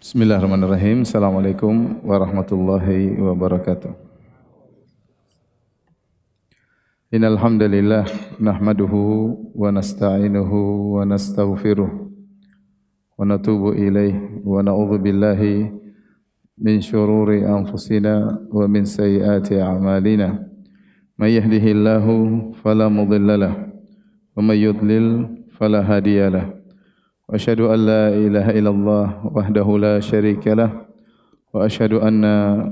Bismillahirrahmanirrahim. Assalamualaikum warahmatullahi wabarakatuh. Innal hamdalillah nahmaduhu wa nasta'inuhu wa nastaghfiruh wa natubu ilaihi wa na'udzu billahi min syururi anfusina wa min sayyiati a'malina. May yahdihillahu fala mudilla lahu wa may yudlil fala hadiyalah. وأشهد أن لا إله إلا الله وحده لا شريك له وأشهد أن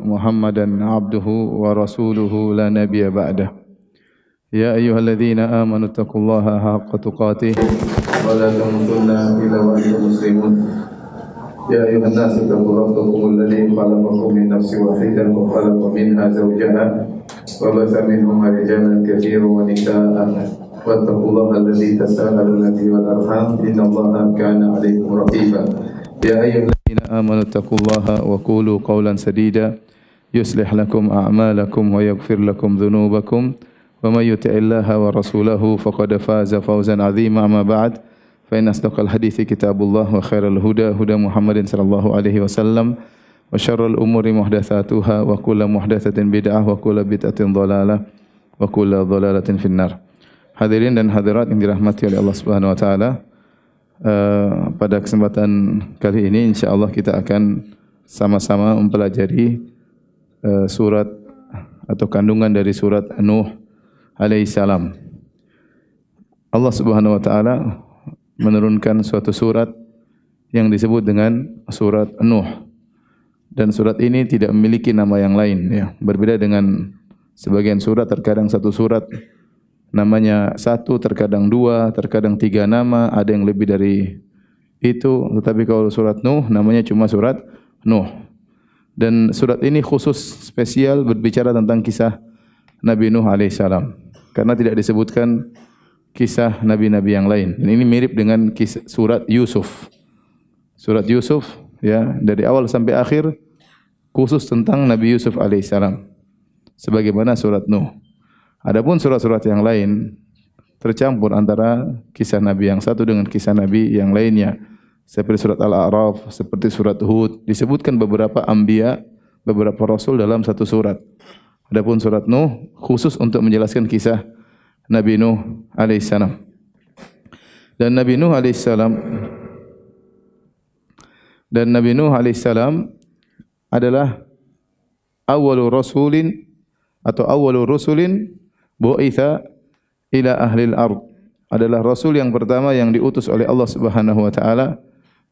محمدا عبده ورسوله لا نبي بعده يا أيها الذين آمنوا اتقوا الله حق تقاته ولا تموتن إلا وأنتم مسلمون يا أيها الناس اتقوا ربكم الذي خلقكم من نفس واحدة وخلق منها زوجها وبث منهما رجالا كثيرا ونساء واتقوا الله الذي تساءلون به والأرحام إن الله كان عليكم رقيبا يا أيها الذين آمنوا اتقوا الله وقولوا قولا سديدا يصلح لكم أعمالكم ويغفر لكم ذنوبكم ومن يطع الله ورسوله فقد فاز فوزا عظيما أما بعد فإن أصدق الحديث كتاب الله وخير الهدى هدى محمد صلى الله عليه وسلم وشر الأمور محدثاتها وكل محدثة بدعة وكل بدعة ضلالة وكل ضلالة في النار. Hadirin dan hadirat yang dirahmati oleh Allah Subhanahu wa taala, pada kesempatan kali ini insyaallah kita akan sama-sama mempelajari surat atau kandungan dari surat Nuh alaihissalam. Allah Subhanahu wa taala menurunkan suatu surat yang disebut dengan surat Nuh. Dan surat ini tidak memiliki nama yang lain ya. Berbeda dengan sebagian surat, terkadang satu surat namanya satu, terkadang dua, terkadang tiga nama, ada yang lebih dari itu. Tetapi kalau surat Nuh namanya cuma surat Nuh. Dan surat ini khusus spesial berbicara tentang kisah Nabi Nuh alaihissalam. Karena tidak disebutkan kisah nabi-nabi yang lain. Dan ini mirip dengan kisah surat Yusuf. Surat Yusuf ya, dari awal sampai akhir khusus tentang Nabi Yusuf alaihissalam. Sebagaimana surat Nuh. Adapun surat-surat yang lain tercampur antara kisah Nabi yang satu dengan kisah Nabi yang lainnya. Seperti surat Al-A'raf, seperti surat Hud, disebutkan beberapa anbiya, beberapa rasul dalam satu surat. Adapun surat Nuh khusus untuk menjelaskan kisah Nabi Nuh alaihissalam. Dan Nabi Nuh alaihissalam adalah awwalu rasulin atau awwalu rusulin bu'itha ila ahlil ard, adalah rasul yang pertama yang diutus oleh Allah Subhanahu wa taala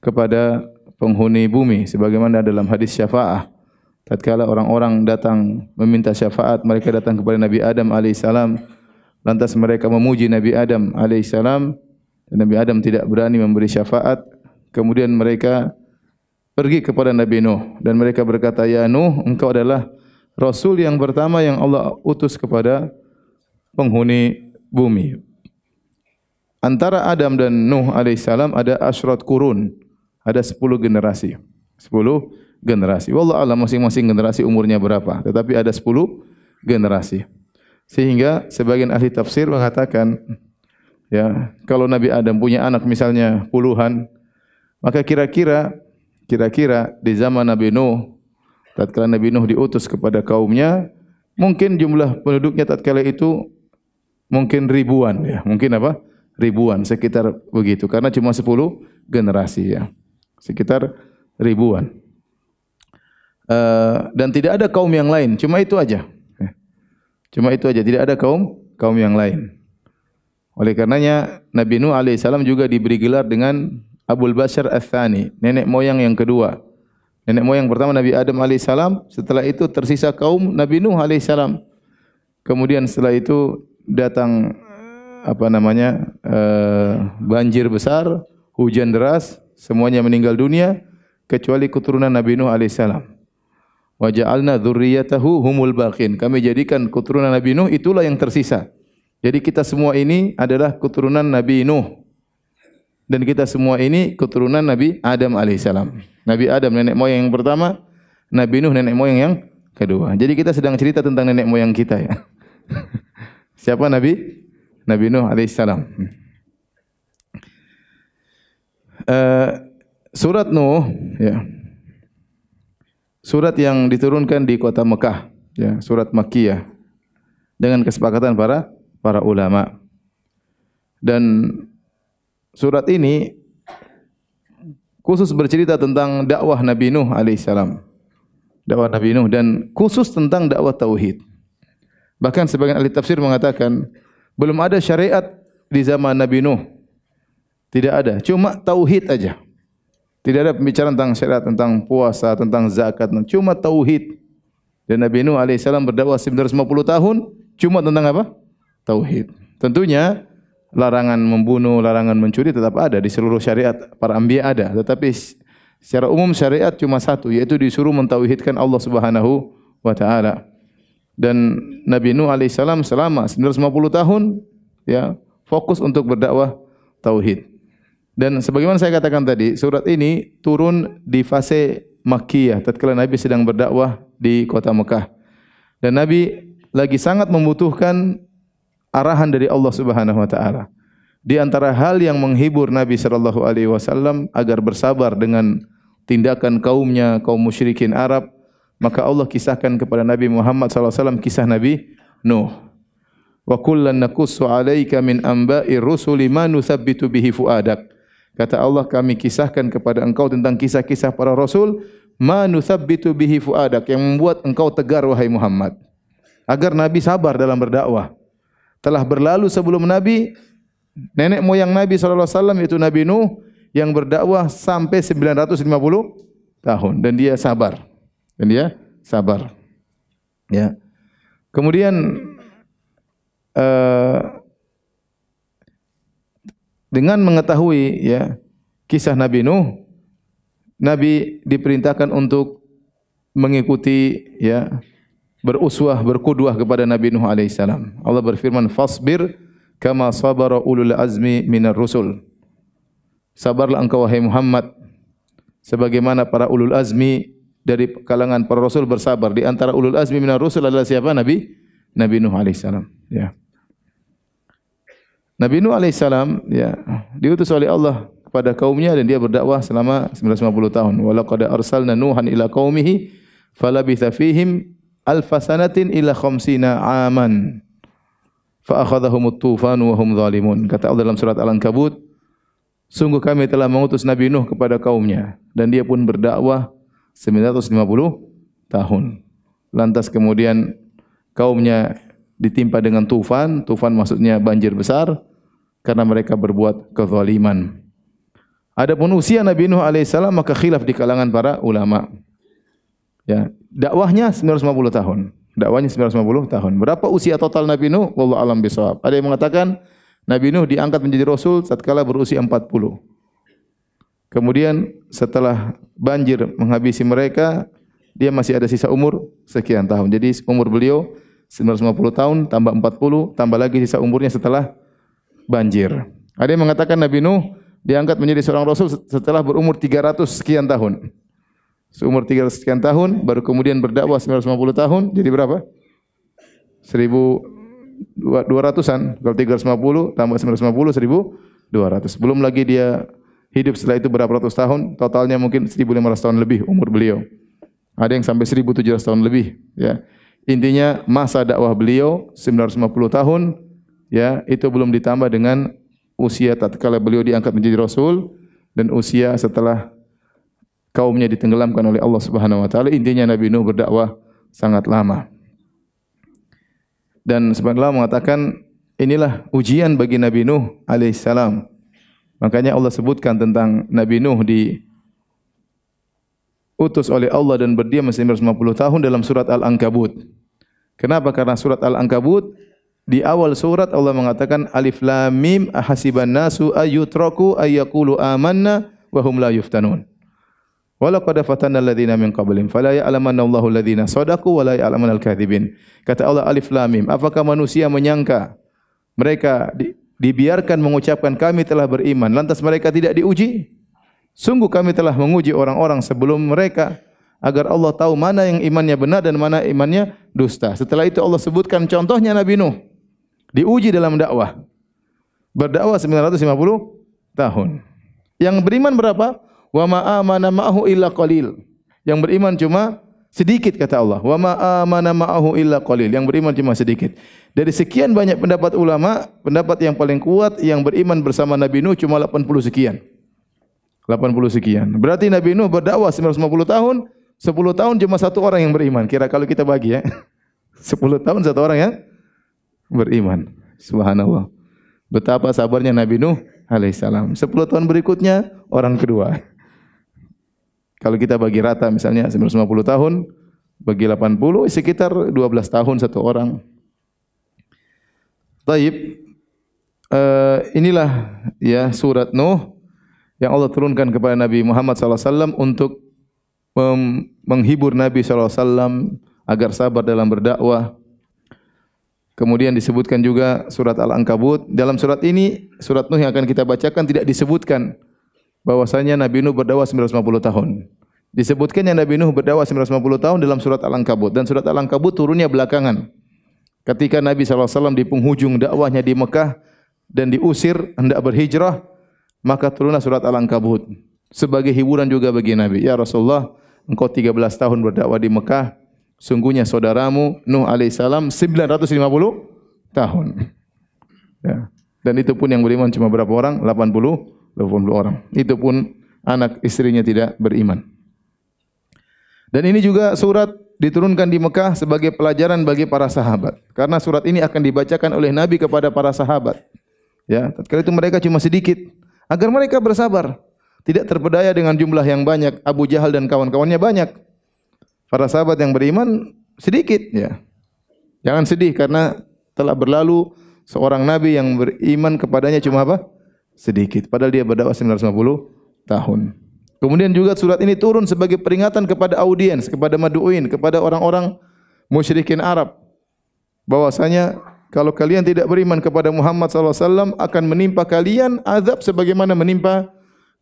kepada penghuni bumi, sebagaimana dalam hadis syafaah. Tatkala orang-orang datang meminta syafaat, mereka datang kepada Nabi Adam alaihissalam, lantas mereka memuji Nabi Adam alaihissalam, dan Nabi Adam tidak berani memberi syafaat. Kemudian mereka pergi kepada Nabi Nuh dan mereka berkata, "Ya Nuh, engkau adalah rasul yang pertama yang Allah utus kepada penghuni bumi." Antara Adam dan Nuh alaihissalam ada asyrat kurun, ada 10 generasi. 10 generasi. Wallahu a'lam masing-masing generasi umurnya berapa, tetapi ada 10 generasi. Sehingga sebagian ahli tafsir mengatakan, ya, kalau Nabi Adam punya anak misalnya puluhan, maka kira-kira di zaman Nabi Nuh, tatkala Nabi Nuh diutus kepada kaumnya, mungkin jumlah penduduknya tatkala itu mungkin ribuan ya. Mungkin apa? Ribuan, sekitar begitu. Karena cuma 10 generasi ya. Sekitar ribuan. Dan tidak ada kaum yang lain, cuma itu aja. Cuma itu aja, tidak ada kaum yang lain. Oleh karenanya Nabi Nuh alaihissalam juga diberi gelar dengan Abul Bashar Ats-Tsani, nenek moyang yang kedua. Nenek moyang pertama Nabi Adam alaihissalam, setelah itu tersisa kaum Nabi Nuh alaihissalam. Kemudian setelah itu datang banjir besar, hujan deras, semuanya meninggal dunia kecuali keturunan Nabi Nuh alaihissalam. Wa ja'alna dzurriyyatahu humul baqin. Kami jadikan keturunan Nabi Nuh itulah yang tersisa. Jadi kita semua ini adalah keturunan Nabi Nuh. Dan kita semua ini keturunan Nabi Adam alaihissalam. Nabi Adam nenek moyang yang pertama, Nabi Nuh nenek moyang yang kedua. Jadi kita sedang cerita tentang nenek moyang kita ya. Siapa Nabi? Nabi Nuh alaihissalam. Surat Nuh ya. surat yang diturunkan di kota Mekah, ya, surat Makkiyah dengan kesepakatan para ulama. Dan surat ini khusus bercerita tentang dakwah Nabi Nuh alaihissalam. Dakwah Nabi Nuh dan khusus tentang dakwah tauhid. Bahkan sebagian ahli tafsir mengatakan belum ada syariat di zaman Nabi Nuh. Tidak ada, cuma tauhid aja. Tidak ada pembicaraan tentang syariat, tentang puasa, tentang zakat, cuma tauhid. Dan Nabi Nuh alaihissalam berdakwah 950 tahun cuma tentang apa? Tauhid. Tentunya larangan membunuh, larangan mencuri tetap ada di seluruh syariat para anbiya ada, tetapi secara umum syariat cuma satu, yaitu disuruh mentauhidkan Allah Subhanahu wa taala. Dan Nabi Nuh alaihissalam selama 950 tahun ya fokus untuk berdakwah tauhid. Dan sebagaimana saya katakan tadi, surat ini turun di fase Makkiyah tatkala Nabi sedang berdakwah di kota Mekah. Dan Nabi lagi sangat membutuhkan arahan dari Allah Subhanahu wa taala. Di antara hal yang menghibur Nabi sallallahu alaihi wasallam agar bersabar dengan tindakan kaumnya, kaum musyrikin Arab, maka Allah kisahkan kepada Nabi Muhammad sallallahu alaihi wasallam kisah Nabi Nuh. Wa kullan naqussu 'alaika min amba'ir rusuli ma nuthabbitu bihi fuadak. Kata Allah, kami kisahkan kepada engkau tentang kisah-kisah para rasul, ma nuthabbitu bihi fuadak, yang membuat engkau tegar wahai Muhammad. Agar Nabi sabar dalam berdakwah. Telah berlalu sebelum Nabi, nenek moyang Nabi SAW yaitu Nabi Nuh yang berdakwah sampai 950 tahun dan dia sabar. Ya. Kemudian dengan mengetahui ya kisah Nabi Nuh, Nabi diperintahkan untuk mengikuti ya beruswah, berqudwah kepada Nabi Nuh alaihissalam. Allah berfirman, "Fasbir kama sabara ulul azmi minar rusul." Sabarlah engkau wahai Muhammad sebagaimana para ulul azmi dari kalangan para rasul bersabar. Di antara ulul azmi minar rusul adalah siapa? Nabi Nuh alaihissalam, ya. Nabi Nuh alaihissalam ya diutus oleh Allah kepada kaumnya dan dia berdakwah selama 950 tahun. Wa laqad arsalna Nuhan ila qaumihi falabitha fihim alfasanatin ila khamsina aman fa akhadhahumut tufan wa hum zalimun. Kata Allah dalam surat Al-Ankabut, sungguh kami telah mengutus Nabi Nuh kepada kaumnya dan dia pun berdakwah 950 tahun. Lantas kemudian kaumnya ditimpa dengan tufan, tufan maksudnya banjir besar karena mereka berbuat kezaliman. Adapun usia Nabi Nuh alaihissalam maka khilaf di kalangan para ulama. Ya, dakwahnya 950 tahun. Dakwahnya 950 tahun. Berapa usia total Nabi Nuh? Wallahu a'lam bishawab. Ada yang mengatakan Nabi Nuh diangkat menjadi rasul tatkala berusia 40. Kemudian setelah banjir menghabisi mereka, dia masih ada sisa umur sekian tahun. Jadi umur beliau 950 tahun tambah 40 tambah lagi sisa umurnya setelah banjir. Ada yang mengatakan Nabi Nuh diangkat menjadi seorang rasul setelah berumur 300 sekian tahun. Seumur 300 sekian tahun, baru kemudian berdakwah 950 tahun, jadi berapa? 1.200-an. Kalau 350 tambah 950, 1.200. Belum lagi dia hidup setelah itu berapa ratus tahun, totalnya mungkin 1.500 tahun lebih umur beliau. Ada yang sampai 1.700 tahun lebih. Ya. Intinya masa dakwah beliau 950 tahun, ya itu belum ditambah dengan usia tatkala beliau diangkat menjadi rasul dan usia setelah kaumnya ditenggelamkan oleh Allah Subhanahu wa taala. Intinya Nabi Nuh berdakwah sangat lama. Dan sebagian ulama mengatakan inilah ujian bagi Nabi Nuh alaihissalam. Makanya Allah sebutkan tentang Nabi Nuh diutus oleh Allah dan berdiam 950 tahun dalam surat Al-Ankabut. Kenapa? Karena surat Al-Ankabut di awal surat Allah mengatakan Alif Lam Mim ahasiban nasu ayyutraku ayyaqulu amanna wa hum la yuftanun. Walaqad fatanna alladziina min qablihim fala ya'lamanna Allahu alladziina shadaqu wa la ya'lamanna al-kadzibin. Kata Allah Alif Lam Mim, apakah manusia menyangka mereka dibiarkan mengucapkan kami telah beriman lantas mereka tidak diuji? Sungguh kami telah menguji orang-orang sebelum mereka agar Allah tahu mana yang imannya benar dan mana imannya dusta. Setelah itu Allah sebutkan contohnya Nabi Nuh diuji dalam dakwah. Berdakwah 950 tahun. Yang beriman berapa? Wa ma amana ma'ahu illa qalil. Yang beriman cuma Sedikit kata Allah. Wa ma amana ma'ahu illa qalil. Yang beriman cuma sedikit. Dari sekian banyak pendapat ulama, pendapat yang paling kuat yang beriman bersama Nabi Nuh cuma 80 sekian. 80 sekian. Berarti Nabi Nuh berdakwah 950 tahun, 10 tahun cuma satu orang yang beriman. Kira kalau kita bagi ya. 10 tahun satu orang yang beriman. Subhanallah. Betapa sabarnya Nabi Nuh alaihissalam. 10 tahun berikutnya orang kedua. Kalau kita bagi rata misalnya 950 tahun bagi 80 sekitar 12 tahun satu orang. Taib. Inilah ya surat Nuh yang Allah turunkan kepada Nabi Muhammad SAW untuk menghibur Nabi SAW agar sabar dalam berdakwah. Kemudian disebutkan juga surat Al-Ankabut. Dalam surat ini, surat Nuh yang akan kita bacakan tidak disebutkan bahwasanya Nabi Nuh berdakwah 950 tahun. Disebutkannya Nabi Nuh berdakwah 950 tahun dalam surat Al-Ankabut. Dan surat Al-Ankabut turunnya belakangan. Ketika Nabi SAW di penghujung dakwahnya di Mekah dan diusir hendak berhijrah, maka turunlah surat Al-Ankabut sebagai hiburan juga bagi Nabi. Ya Rasulullah, engkau 13 tahun berdakwah di Mekah, sungguhnya saudaramu Nuh alaihissalam 950 tahun. Ya. Dan itu pun yang beriman cuma berapa orang? 80 orang. Itu pun anak istrinya tidak beriman. Dan ini juga surat diturunkan di Mekah sebagai pelajaran bagi para sahabat. Karena surat ini akan dibacakan oleh Nabi kepada para sahabat. Ya, tatkala itu mereka cuma sedikit. Agar mereka bersabar. Tidak terpedaya dengan jumlah yang banyak. Abu Jahal dan kawan-kawannya banyak. Para sahabat yang beriman sedikit. Ya. Jangan sedih karena telah berlalu seorang Nabi yang beriman kepadanya cuma apa? Sedikit. Padahal dia berdakwah 950 tahun. Kemudian juga surat ini turun sebagai peringatan kepada audiens, kepada madu'in, kepada orang-orang musyrikin Arab. Bahwasanya kalau kalian tidak beriman kepada Muhammad SAW akan menimpa kalian azab sebagaimana menimpa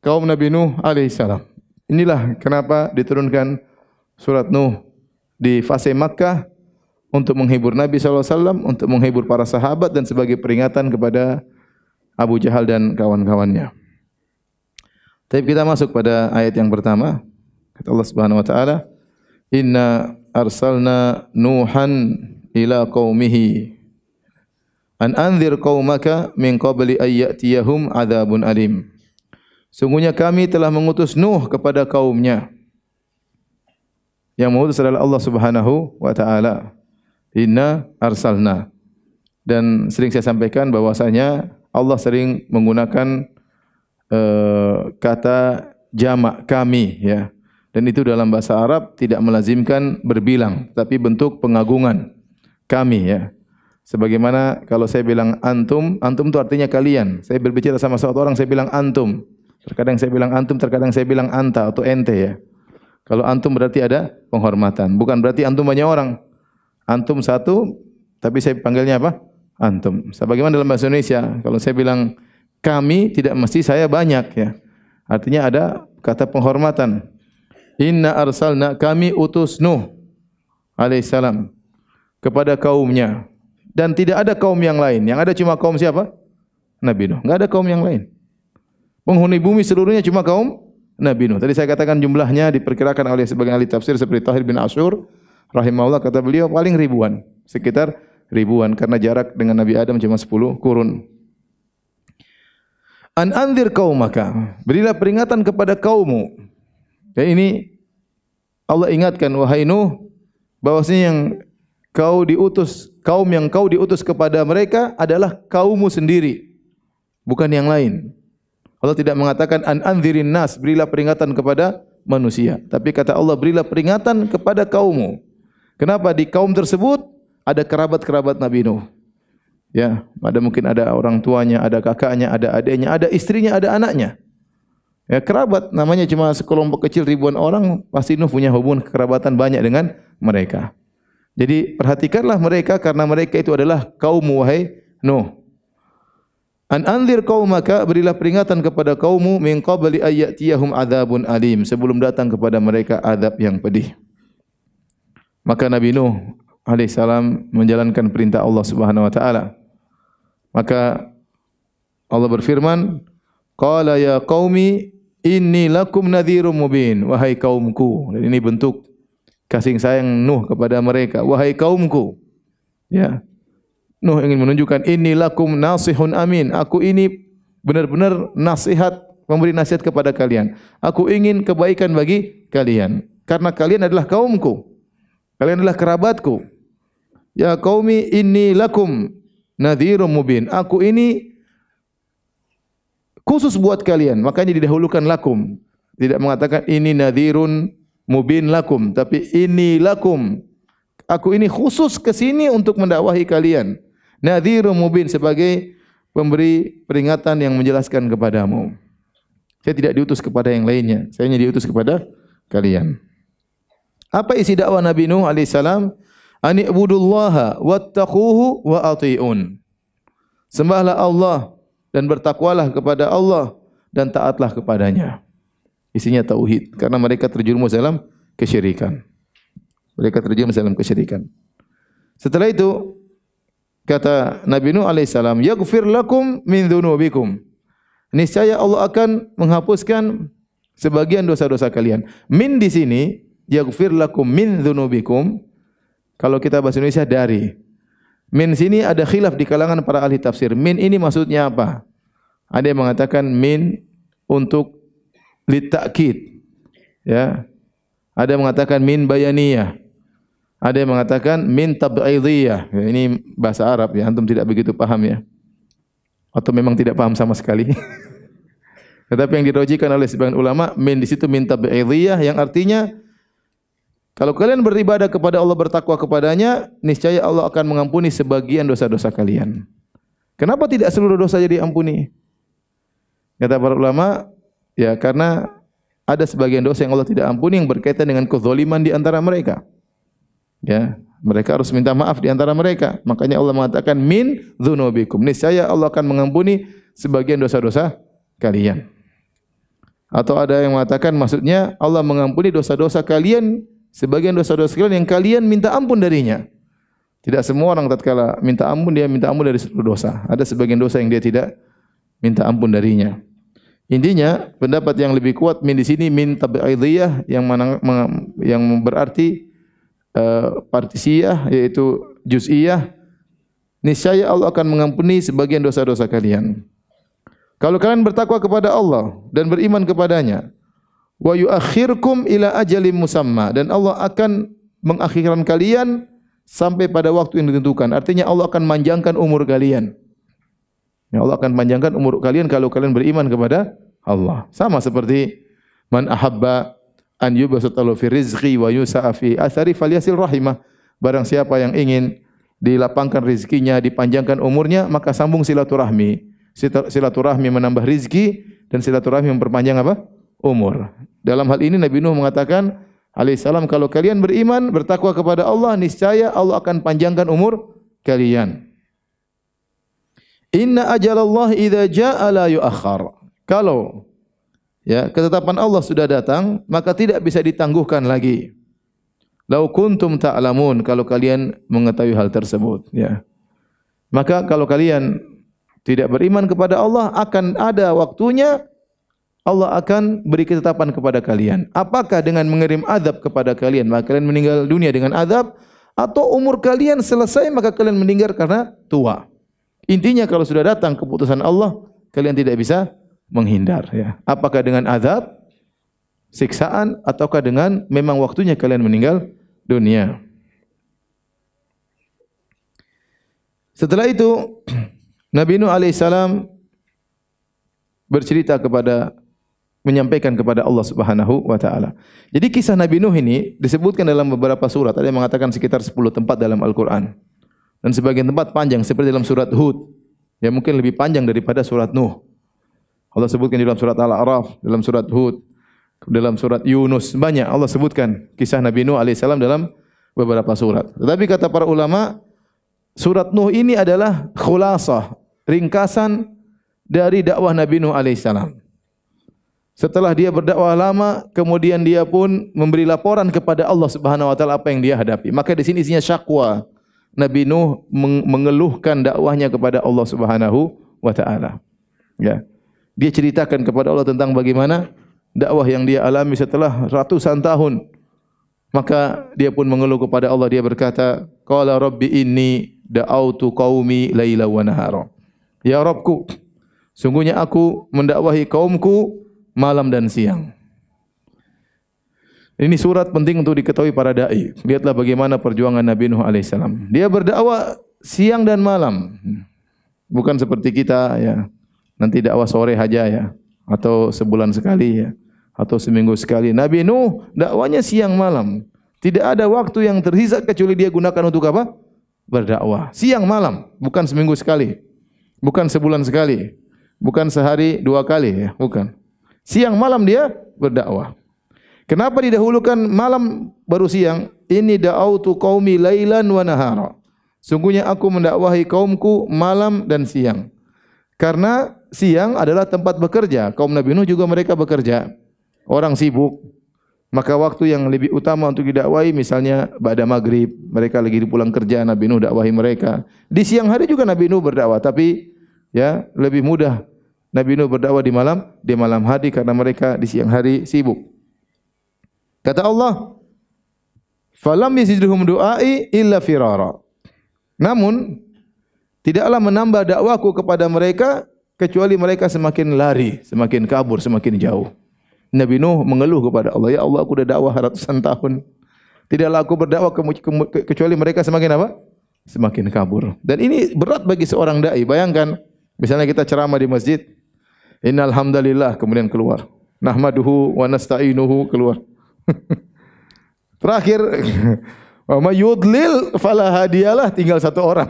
kaum Nabi Nuh alaihissalam. Inilah kenapa diturunkan surat Nuh di fase Makkah untuk menghibur Nabi SAW, untuk menghibur para sahabat dan sebagai peringatan kepada Abu Jahal dan kawan-kawannya. Tapi kita masuk pada ayat yang pertama. Kata Allah Subhanahu wa taala, "Inna arsalna Nuhan ila qaumihi an anzir qaumaka min qabli ay ya'tiyahum adzabun alim." Sungguhnya kami telah mengutus Nuh kepada kaumnya. Yang mengutus adalah Allah Subhanahu wa taala. Inna arsalna. Dan sering saya sampaikan bahwasanya Allah sering menggunakan kata jamak kami ya. Dan itu dalam bahasa Arab tidak melazimkan berbilang, tapi bentuk pengagungan. Kami ya. Sebagaimana kalau saya bilang antum, antum itu artinya kalian. Saya berbicara sama satu orang saya bilang antum. Terkadang saya bilang antum, terkadang saya bilang anta atau ente ya. Kalau antum berarti ada penghormatan, bukan berarti antum banyak orang. Antum satu, tapi saya panggilnya apa? Antum. Sebagaimana dalam bahasa Indonesia, kalau saya bilang kami tidak mesti saya banyak ya. Artinya ada kata penghormatan. Inna arsalna, kami utus Nuh alaihissalam kepada kaumnya. Dan tidak ada kaum yang lain. Yang ada cuma kaum siapa? Nabi Nuh. Enggak ada kaum yang lain. Penghuni bumi seluruhnya cuma kaum Nabi Nuh. Tadi saya katakan jumlahnya diperkirakan oleh sebagian ahli tafsir seperti Tahir bin Ashur rahimahullah, kata beliau paling ribuan, sekitar ribuan karena jarak dengan Nabi Adam cuma 10 kurun. An anzir qaumaka, berilah peringatan kepada kaummu. Dan ini Allah ingatkan, wahai Nuh, bahwasanya yang kau diutus, kaum yang kau diutus kepada mereka adalah kaummu sendiri, bukan yang lain. Allah tidak mengatakan an anzirin nas, berilah peringatan kepada manusia, tapi kata Allah berilah peringatan kepada kaummu. Kenapa? Di kaum tersebut ada kerabat-kerabat Nabi Nuh. Ya, mungkin ada orang tuanya, ada kakaknya, ada adiknya, ada istrinya, ada anaknya. Ya, kerabat namanya cuma sekelompok kecil ribuan orang, pasti Nuh punya hubungan kekerabatan banyak dengan mereka. Jadi perhatikanlah mereka karena mereka itu adalah kaummu wahai Nuh. An anzir qaumaka, berilah peringatan kepada kaummu min qabli ayyatiyahum adzabun alim, sebelum datang kepada mereka azab yang pedih. Maka Nabi Nuh alaihissalam menjalankan perintah Allah Subhanahu wa taala. Maka Allah berfirman, qala ya qaumi inni lakum nadhirum mubin, wahai kaumku. Dan ini bentuk kasih sayang Nuh kepada mereka, wahai kaumku. Ya. Nuh ingin menunjukkan inni lakum nasihun amin. Aku ini benar-benar nasihat, memberi nasihat kepada kalian. Aku ingin kebaikan bagi kalian karena kalian adalah kaumku. Kalian adalah kerabatku. Ya qaumi inni lakum nadhirum mubin. Aku ini khusus buat kalian, makanya didahulukan lakum. Tidak mengatakan ini nadhirun mubin lakum, tapi ini lakum. Aku ini khusus ke sini untuk mendakwahi kalian. Nadhirum mubin sebagai pemberi peringatan yang menjelaskan kepadamu. Saya tidak diutus kepada yang lainnya, saya hanya diutus kepada kalian. Apa isi dakwah Nabi Nuh alaihissalam? Ani ibudullaha wattaquhu wa ati'un. Sembahlah Allah dan bertakwalah kepada Allah dan taatlah kepadanya. Isinya tauhid karena mereka terjerumus dalam kesyirikan. Mereka terjerumus dalam kesyirikan. Setelah itu kata Nabi Nuh alaihissalam, yaghfir lakum min dzunubikum. Niscaya Allah akan menghapuskan sebagian dosa-dosa kalian. Min di sini yaghfir lakum min dzunubikum. Kalau kita bahasa Indonesia dari. Min sini ada khilaf di kalangan para ahli tafsir. Min ini maksudnya apa? Ada yang mengatakan min untuk litakid. Ya. Ada yang mengatakan min bayaniyah. Ada yang mengatakan min tab'idiyah. Ya, ini bahasa Arab ya, antum tidak begitu paham ya. Atau memang tidak paham sama sekali. Tetapi yang dirojikan oleh sebagian ulama, min di situ min tab'idiyah yang artinya kalau kalian beribadah kepada Allah, bertakwa kepadanya, niscaya Allah akan mengampuni sebagian dosa-dosa kalian. Kenapa tidak seluruh dosa jadi diampuni? Kata para ulama, ya karena ada sebagian dosa yang Allah tidak ampuni yang berkaitan dengan kezaliman di antara mereka. Ya, mereka harus minta maaf di antara mereka. Makanya Allah mengatakan min dzunubikum. Niscaya Allah akan mengampuni sebagian dosa-dosa kalian. Atau ada yang mengatakan maksudnya Allah mengampuni dosa-dosa kalian, sebagian dosa-dosa kalian yang kalian minta ampun darinya. Tidak semua orang tatkala minta ampun dia minta ampun dari seluruh dosa. Ada sebagian dosa yang dia tidak minta ampun darinya. Intinya pendapat yang lebih kuat min di sini min tab'idiyah yang berarti partisiyah yaitu juz'iyah. Niscaya Allah akan mengampuni sebagian dosa-dosa kalian. Kalau kalian bertakwa kepada Allah dan beriman kepadanya, wa yuakhirkum ila ajalin musamma, dan Allah akan mengakhirkan kalian sampai pada waktu yang ditentukan. Artinya Allah akan manjangkan umur kalian. Ya, Allah akan manjangkan umur kalian kalau kalian beriman kepada Allah. Sama seperti man ahabba an yubsata lahu fi rizqi wa yusa'a fi athari falyasil rahimah. Barang siapa yang ingin dilapangkan rezekinya, dipanjangkan umurnya, maka sambung silaturahmi. Silaturahmi menambah rizki dan silaturahmi memperpanjang apa? Umur. Dalam hal ini Nabi Nuh mengatakan alaihissalam, kalau kalian beriman, bertakwa kepada Allah, niscaya Allah akan panjangkan umur kalian. Inna ajalallah idza jaa la yuakhkhar. Kalau ya ketetapan Allah sudah datang, maka tidak bisa ditangguhkan lagi. Lau kuntum ta'lamun, kalau kalian mengetahui hal tersebut, ya. Maka kalau kalian tidak beriman kepada Allah, akan ada waktunya Allah akan beri ketetapan kepada kalian. Apakah dengan mengirim azab kepada kalian, maka kalian meninggal dunia dengan azab, atau umur kalian selesai maka kalian meninggal karena tua. Intinya kalau sudah datang keputusan Allah, kalian tidak bisa menghindar. Ya. Apakah dengan azab, siksaan, ataukah dengan memang waktunya kalian meninggal dunia. Setelah itu Nabi Nuh alaihissalam bercerita menyampaikan kepada Allah Subhanahu wa taala. Jadi kisah Nabi Nuh ini disebutkan dalam beberapa surat. Ada yang mengatakan sekitar 10 tempat dalam Al-Qur'an. Dan sebagian tempat panjang seperti dalam surat Hud. Ya mungkin lebih panjang daripada surat Nuh. Allah sebutkan di dalam surat Al-A'raf, dalam surat Hud, dalam surat Yunus, banyak Allah sebutkan kisah Nabi Nuh alaihissalam dalam beberapa surat. Tetapi kata para ulama, surat Nuh ini adalah khulasah, ringkasan dari dakwah Nabi Nuh alaihissalam. Setelah dia berdakwah lama, kemudian dia pun memberi laporan kepada Allah Subhanahu wa taala apa yang dia hadapi. Maka di sini isinya syakwa. Nabi Nuh mengeluhkan dakwahnya kepada Allah Subhanahu wa taala. Ya. Dia ceritakan kepada Allah tentang bagaimana dakwah yang dia alami setelah ratusan tahun Maka dia pun mengeluh kepada Allah. Dia berkata, qala rabbi inni da'autu qaumi laila wa nahara. Ya Rabbku, sungguhnya aku mendakwahi kaumku malam dan siang. Ini surat penting untuk diketahui para dai. Lihatlah bagaimana perjuangan Nabi Nuh alaihissalam. Dia berdakwah siang dan malam. Bukan seperti kita ya. Nanti dakwah sore saja ya, atau sebulan sekali ya, atau seminggu sekali. Nabi Nuh dakwanya siang malam. Tidak ada waktu yang tersisa kecuali dia gunakan untuk apa? Berdakwah. Siang malam, bukan seminggu sekali. Bukan sebulan sekali. Bukan sehari 2 kali ya, bukan. Siang malam dia berdakwah. Kenapa didahulukan malam baru siang? Ini da'autu qaumi lailan wa nahara. Sungguhnya aku mendakwahi kaumku malam dan siang. Karena siang adalah tempat bekerja. Kaum Nabi Nuh juga mereka bekerja. Orang sibuk. Maka waktu yang lebih utama untuk didakwahi misalnya ba'da maghrib, mereka lagi pulang kerja, Nabi Nuh dakwahi mereka. Di siang hari juga Nabi Nuh berdakwah, tapi ya lebih mudah Nabi Nuh berdakwah di malam hari karena mereka di siang hari sibuk. Kata Allah, "Falam yazidhum du'ai illa firara." Namun tidaklah menambah dakwaku kepada mereka kecuali mereka semakin lari, semakin kabur, semakin jauh. Nabi Nuh mengeluh kepada Allah, "Ya Allah, aku sudah dakwah ratusan tahun. Tidaklah aku berdakwah kecuali mereka semakin apa? Semakin kabur." Dan ini berat bagi seorang dai. Bayangkan, misalnya kita ceramah di masjid, "Innal hamdalillah," kemudian keluar. "Nahmaduhu wa nasta'inuhu," keluar. Terakhir, "Wa may yudlil fala hadiyalah," tinggal 1 orang.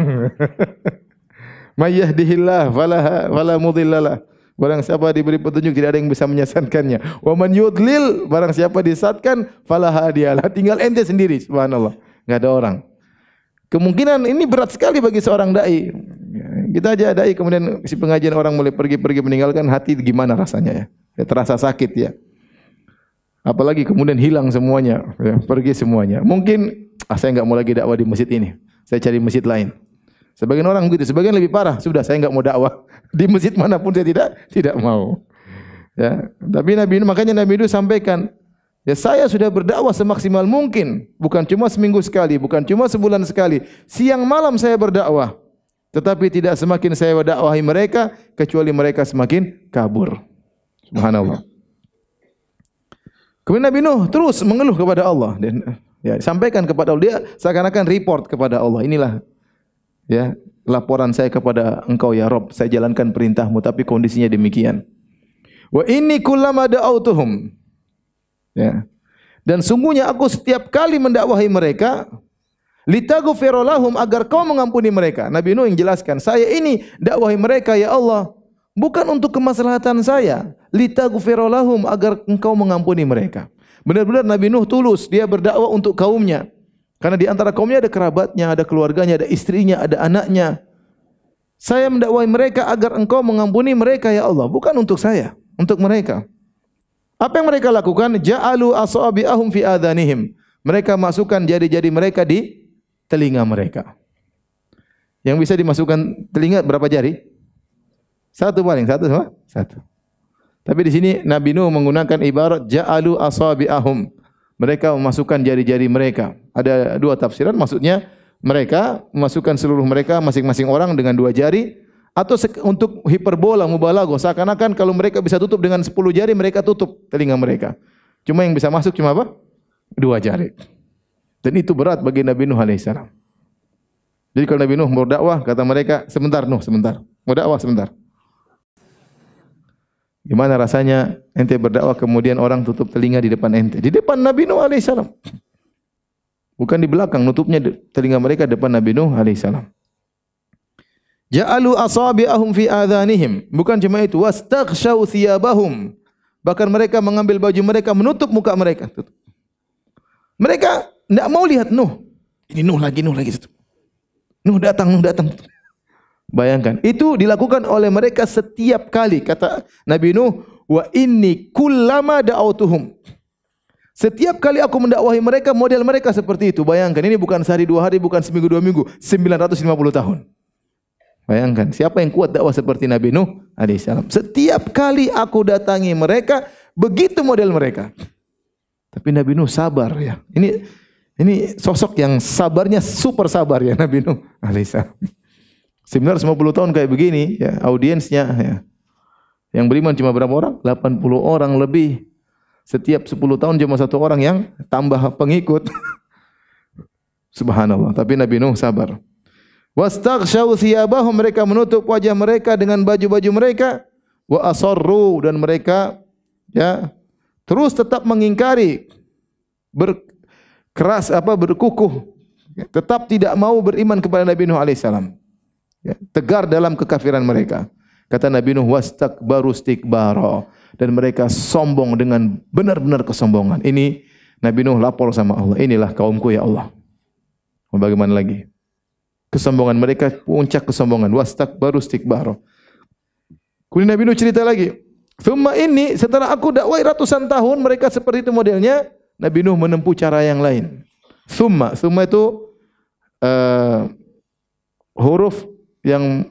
"May yahdihillah fala mudhillalah." Barang siapa diberi petunjuk tidak ada yang bisa menyesatkannya. "Wa man yudlil," barang siapa disesatkan, fala hadiyalah, tinggal ente sendiri. Subhanallah, enggak ada orang. Kemungkinan ini berat sekali bagi seorang dai. Kita aja dai kemudian si pengajian orang mulai pergi meninggalkan, hati gimana rasanya ya? Terasa sakit ya. Apalagi kemudian hilang semuanya, ya, pergi semuanya. Mungkin saya enggak mau lagi dakwah di masjid ini. Saya cari masjid lain. Sebagian orang begitu, sebagian lebih parah. Sudah saya enggak mau dakwah di masjid manapun, saya tidak mau. Ya, tapi makanya Nabi itu sampaikan, ya saya sudah berdakwah semaksimal mungkin, bukan cuma seminggu sekali, bukan cuma sebulan sekali. Siang malam saya berdakwah. Tetapi tidak semakin saya dakwahi mereka kecuali mereka semakin kabur. Subhanallah. Kemudian Nabi Nuh terus mengeluh kepada Allah dan ya, sampaikan kepada Allah, dia seakan-akan report kepada Allah. Inilah ya laporan saya kepada engkau ya Rabb, saya jalankan perintahmu tapi kondisinya demikian. Wa inni kullama da'autuhum, ya, dan sungguhnya aku setiap kali mendakwahi mereka, litaghfira lahum, agar kau mengampuni mereka. Nabi Nuh yang jelaskan, saya ini dakwahi mereka ya Allah bukan untuk kemaslahatan saya, litaghfira lahum, agar engkau mengampuni mereka. Benar-benar Nabi Nuh tulus, dia berdakwah untuk kaumnya. Karena di antara kaumnya ada kerabatnya, ada keluarganya, ada istrinya, ada anaknya. Saya mendakwahi mereka agar engkau mengampuni mereka ya Allah, bukan untuk saya, untuk mereka. Apa yang mereka lakukan? Ja'alu asabi'ahum fi adhanihim. Mereka masukkan jari-jari mereka di telinga mereka. Yang bisa dimasukkan telinga berapa jari? 1 paling, 1 semua? 1. Tapi di sini Nabi Nuh menggunakan ibarat ja'alu asabi'ahum. Mereka memasukkan jari-jari mereka. Ada 2 tafsiran, maksudnya mereka memasukkan seluruh mereka masing-masing orang dengan 2 jari, atau untuk hiperbola, mubalaghah, seakan-akan kalau mereka bisa tutup dengan 10 jari, mereka tutup telinga mereka. Cuma yang bisa masuk cuma apa? 2 jari. Dan itu berat bagi Nabi Nuh alaihissalam. Jadi kalau Nabi Nuh mau dakwah, kata mereka, "Sebentar Nuh, sebentar. Mau dakwah sebentar." Gimana rasanya ente berdakwah kemudian orang tutup telinga di depan ente? Di depan Nabi Nuh alaihissalam. Bukan di belakang, nutupnya telinga mereka depan Nabi Nuh alaihissalam. Ja'alu asabi'ahum fi adhanihim. Bukan cuma itu, wastaghshaw thiyabahum. Bahkan mereka mengambil baju mereka, menutup muka mereka. Mereka tidak mau lihat Nuh. Ini Nuh lagi. Nuh datang. Bayangkan, itu dilakukan oleh mereka setiap kali. Kata Nabi Nuh, wa inni kullama da'autuhum. Setiap kali aku mendakwahi mereka, model mereka seperti itu. Bayangkan, ini bukan sehari 2 hari, bukan seminggu 2 minggu, 950 tahun. Bayangkan, siapa yang kuat dakwah seperti Nabi Nuh alaihissalam? Setiap kali aku datangi mereka, begitu model mereka. Tapi Nabi Nuh sabar ya. Ini sosok yang sabarnya super sabar ya Nabi Nuh alaihissalam. 950 tahun kayak begini ya, audiensnya ya. Yang beriman cuma berapa orang? 80 orang lebih. Setiap 10 tahun cuma 1 orang yang tambah pengikut. Subhanallah. Tapi Nabi Nuh sabar. Wastaghshaw thiyabahum, mereka menutup wajah mereka dengan baju-baju mereka. Wa asarru, dan mereka ya terus tetap mengingkari, berkukuh, tetap tidak mau beriman kepada Nabi Nuh alaihissalam. Ya, tegar dalam kekafiran mereka. Kata Nabi Nuh, wastakbaru istikbara, dan mereka sombong dengan benar-benar kesombongan. Ini Nabi Nuh lapor sama Allah, inilah kaumku ya Allah. Bagaimana lagi? Kesombongan mereka puncak kesombongan. Wastakbaru istikbara. Kemudian Nabi Nuh cerita lagi. Thumma ini, setelah aku dakwai ratusan tahun mereka seperti itu modelnya, Nabi Nuh menempuh cara yang lain. Thumma itu huruf yang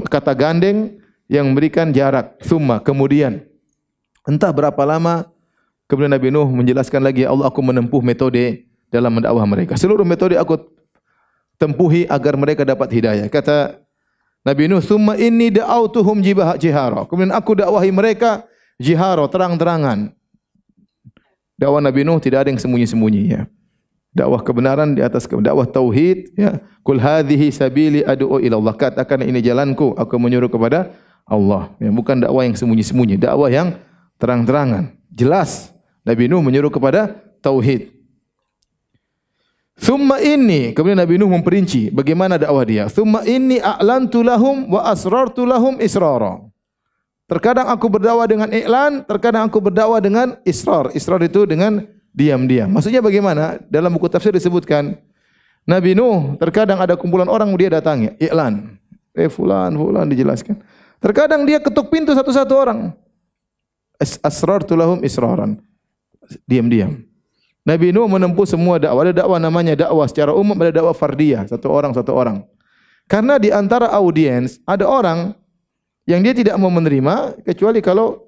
kata gandeng yang memberikan jarak. Thumma, kemudian. Entah berapa lama kemudian Nabi Nuh menjelaskan lagi, ya Allah, aku menempuh metode dalam mendakwah mereka. Seluruh metode aku tempuhi agar mereka dapat hidayah. Kata Nabi Nuh, "Tsumma inni da'autuhum jihara." Kemudian aku dakwahi mereka jihara, terang-terangan. Dakwah Nabi Nuh tidak ada yang sembunyi-sembunyi ya. Dakwah kebenaran di atas dakwah tauhid ya. Qul hadhihi sabili ad'u ila Allah. Katakan ini jalanku, aku menyuruh kepada Allah. Ya, bukan dakwah yang sembunyi-sembunyi, dakwah yang terang-terangan. Jelas Nabi Nuh menyuruh kepada tauhid. Thumma inni, kemudian Nabi Nuh memperinci bagaimana dakwah dia. Thumma inni a'lantu lahum wa asrartu lahum israra. Terkadang aku berdakwah dengan iklan, terkadang aku berdakwah dengan israr. Israr itu dengan diam-diam. Maksudnya bagaimana? Dalam buku tafsir disebutkan, Nabi Nuh terkadang ada kumpulan orang dia datangi, iklan. Fulan dijelaskan. Terkadang dia ketuk pintu satu-satu orang. Asrartu lahum israran. Diam-diam. Nabi Nuh menempuh semua dakwah. Ada dakwah namanya dakwah secara umum, ada dakwah fardiyah, satu orang. Karena di antara audiens ada orang yang dia tidak mau menerima kecuali kalau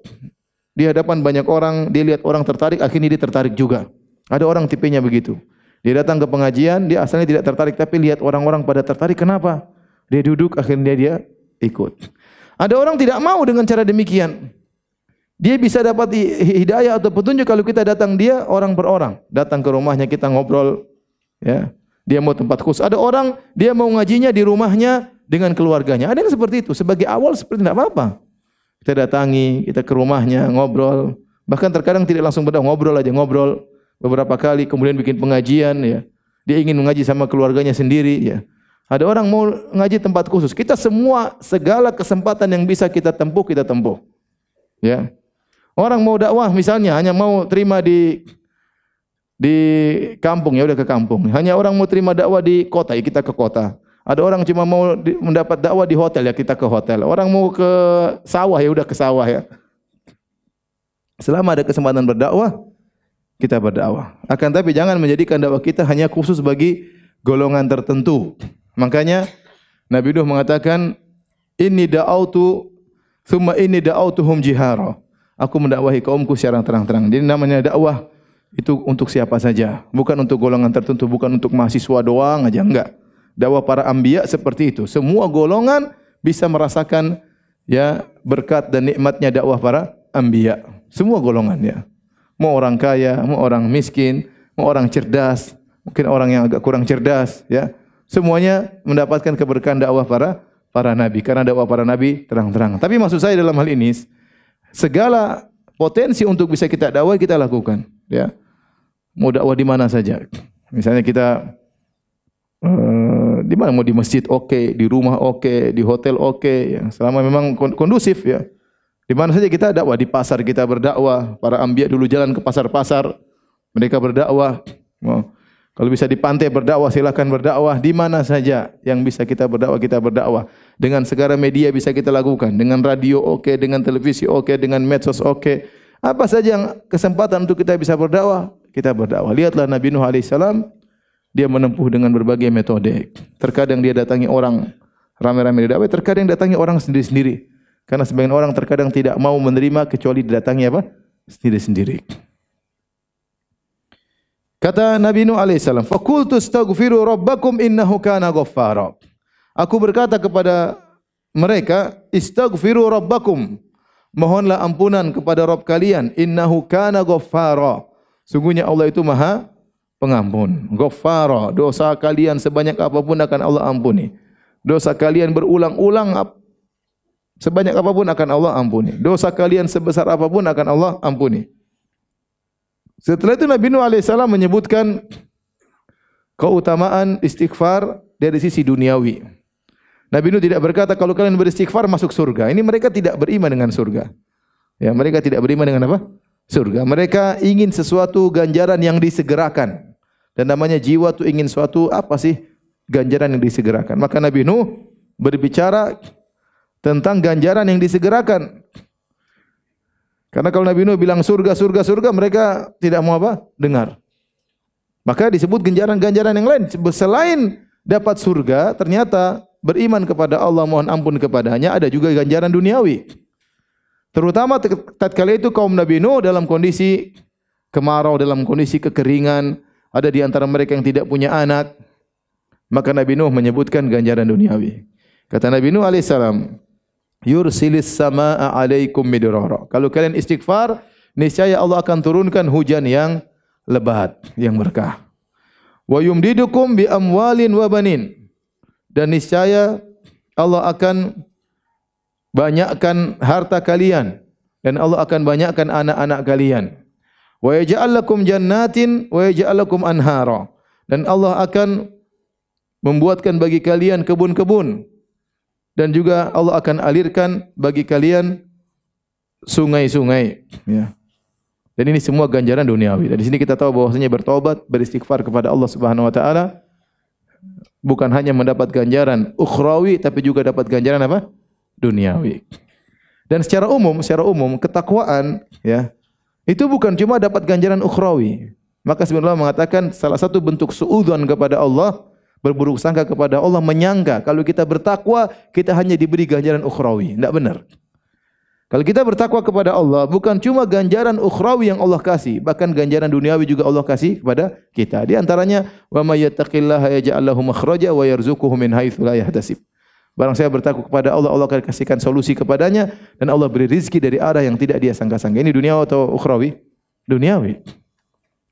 di hadapan banyak orang, dia lihat orang tertarik, akhirnya dia tertarik juga. Ada orang tipenya begitu. Dia datang ke pengajian, dia asalnya tidak tertarik, tapi lihat orang-orang pada tertarik. Kenapa? Dia duduk, akhirnya dia ikut. Ada orang tidak mau dengan cara demikian. Dia bisa dapat hidayah atau petunjuk kalau kita datang dia orang per orang. Datang ke rumahnya kita ngobrol. Ya. Dia mau tempat khusus. Ada orang dia mau ngajinya di rumahnya dengan keluarganya. Ada yang seperti itu. Sebagai awal seperti tidak apa-apa. Kita datangi, kita ke rumahnya, ngobrol. Bahkan terkadang tidak langsung berdakwah, ngobrol beberapa kali, kemudian bikin pengajian. Ya. Dia ingin mengaji sama keluarganya sendiri. Ya. Ada orang mau ngaji tempat khusus. Kita semua, segala kesempatan yang bisa kita tempuh, kita tempuh. Ya. Orang mau dakwah misalnya hanya mau terima di kampung, ya udah ke kampung. Hanya orang mau terima dakwah di kota, ya kita ke kota. Ada orang cuma mau mendapat dakwah di hotel, ya kita ke hotel. Orang mau ke sawah, ya udah ke sawah ya. Selama ada kesempatan berdakwah, kita berdakwah. Akan tapi jangan menjadikan dakwah kita hanya khusus bagi golongan tertentu. Makanya Nabi Nuh mengatakan, "Inni da'autu tsumma inni da'autuhum jihara." Aku mendakwahi kaumku secara terang-terang. Jadi namanya dakwah itu untuk siapa saja, bukan untuk golongan tertentu, bukan untuk mahasiswa doang aja, enggak. Dakwah para anbiya seperti itu. Semua golongan bisa merasakan ya berkat dan nikmatnya dakwah para anbiya. Semua golongan ya. Mau orang kaya, mau orang miskin, mau orang cerdas, mungkin orang yang agak kurang cerdas ya. Semuanya mendapatkan keberkahan dakwah para nabi, karena dakwah para nabi terang-terang. Tapi maksud saya dalam hal ini, segala potensi untuk bisa kita dakwah kita lakukan, ya. Mau dakwah di mana saja. Misalnya kita di mana, mau di masjid oke, di rumah oke, di hotel oke, ya. Selama memang kondusif ya. Di mana saja kita dakwah, di pasar kita berdakwah. Para anbiya dulu jalan ke pasar-pasar, mereka berdakwah. Kalau bisa di pantai berdakwah, silakan berdakwah. Di mana saja yang bisa kita berdakwah. Dengan segala media bisa kita lakukan. Dengan radio oke, dengan televisi oke, dengan medsos oke. Apa saja yang kesempatan untuk kita bisa berdakwah, kita berdakwah. Lihatlah Nabi Nuh alaihissalam, dia menempuh dengan berbagai metode. Terkadang dia datangi orang ramai-ramai didakwai, terkadang datangi orang sendiri-sendiri. Karena sebagian orang terkadang tidak mau menerima kecuali didatangi apa? Sendiri-sendiri. Kata Nabi Nuh alaihissalam, "Faqultu astaghfiru rabbakum innahu kana ghaffara." Aku berkata kepada mereka, "Istaghfiru rabbakum." Mohonlah ampunan kepada Rabb kalian, innahu kana ghaffara. Sungguhnya Allah itu Maha Pengampun. Ghaffara, dosa kalian sebanyak apapun akan Allah ampuni. Dosa kalian berulang-ulang sebanyak apapun akan Allah ampuni. Dosa kalian sebesar apapun akan Allah ampuni. Setelah itu Nabi Nuh alaihissalam menyebutkan keutamaan istighfar dari sisi duniawi. Nabi Nuh tidak berkata kalau kalian beristighfar masuk surga. Ini mereka tidak beriman dengan surga. Ya, mereka tidak beriman dengan apa? Surga. Mereka ingin sesuatu ganjaran yang disegerakan. Dan namanya jiwa itu ingin suatu apa sih? Ganjaran yang disegerakan. Maka Nabi Nuh berbicara tentang ganjaran yang disegerakan. Karena kalau Nabi Nuh bilang surga, surga, surga, mereka tidak mau apa? Dengar. Maka disebut ganjaran-ganjaran yang lain. Selain dapat surga, ternyata beriman kepada Allah, mohon ampun kepadanya, ada juga ganjaran duniawi. Terutama tatkala itu kaum Nabi Nuh dalam kondisi kemarau, dalam kondisi kekeringan, ada di antara mereka yang tidak punya anak. Maka Nabi Nuh menyebutkan ganjaran duniawi. Kata Nabi Nuh alaihissalam, "Yursilis samaa 'alaikum midrara." Kalau kalian istighfar, niscaya Allah akan turunkan hujan yang lebat, yang berkah. "Wa yumdidukum bi amwalin wa banin." Dan niscaya Allah akan banyakkan harta kalian dan Allah akan banyakkan anak-anak kalian. Wa yaj'al lakum jannatin wa yaj'al lakum anhara. Dan Allah akan membuatkan bagi kalian kebun-kebun dan juga Allah akan alirkan bagi kalian sungai-sungai, ya. Dan ini semua ganjaran duniawi. Dan di sini kita tahu bahwasanya bertobat, beristighfar kepada Allah Subhanahu wa taala bukan hanya mendapat ganjaran ukhrawi tapi juga dapat ganjaran apa? Duniawi. Dan secara umum ketakwaan, ya, itu bukan cuma dapat ganjaran ukhrawi. Maka sebenarnya mengatakan salah satu bentuk suudzon kepada Allah, berburuk sangka kepada Allah, menyangka kalau kita bertakwa kita hanya diberi ganjaran ukhrawi. Tidak benar. Kalau kita bertakwa kepada Allah, bukan cuma ganjaran ukhrawi yang Allah kasih, bahkan ganjaran duniawi juga Allah kasih kepada kita. Di antaranya, wa may yattaqillaha yaj'al lahu makhraja wa yarzuquhu min haitsu la yahtasib. Barang saya bertakwa kepada Allah, Allah akan kasihkan solusi kepadanya dan Allah beri rezeki dari arah yang tidak dia sangka-sangka. Ini duniawi atau ukhrawi? Duniawi.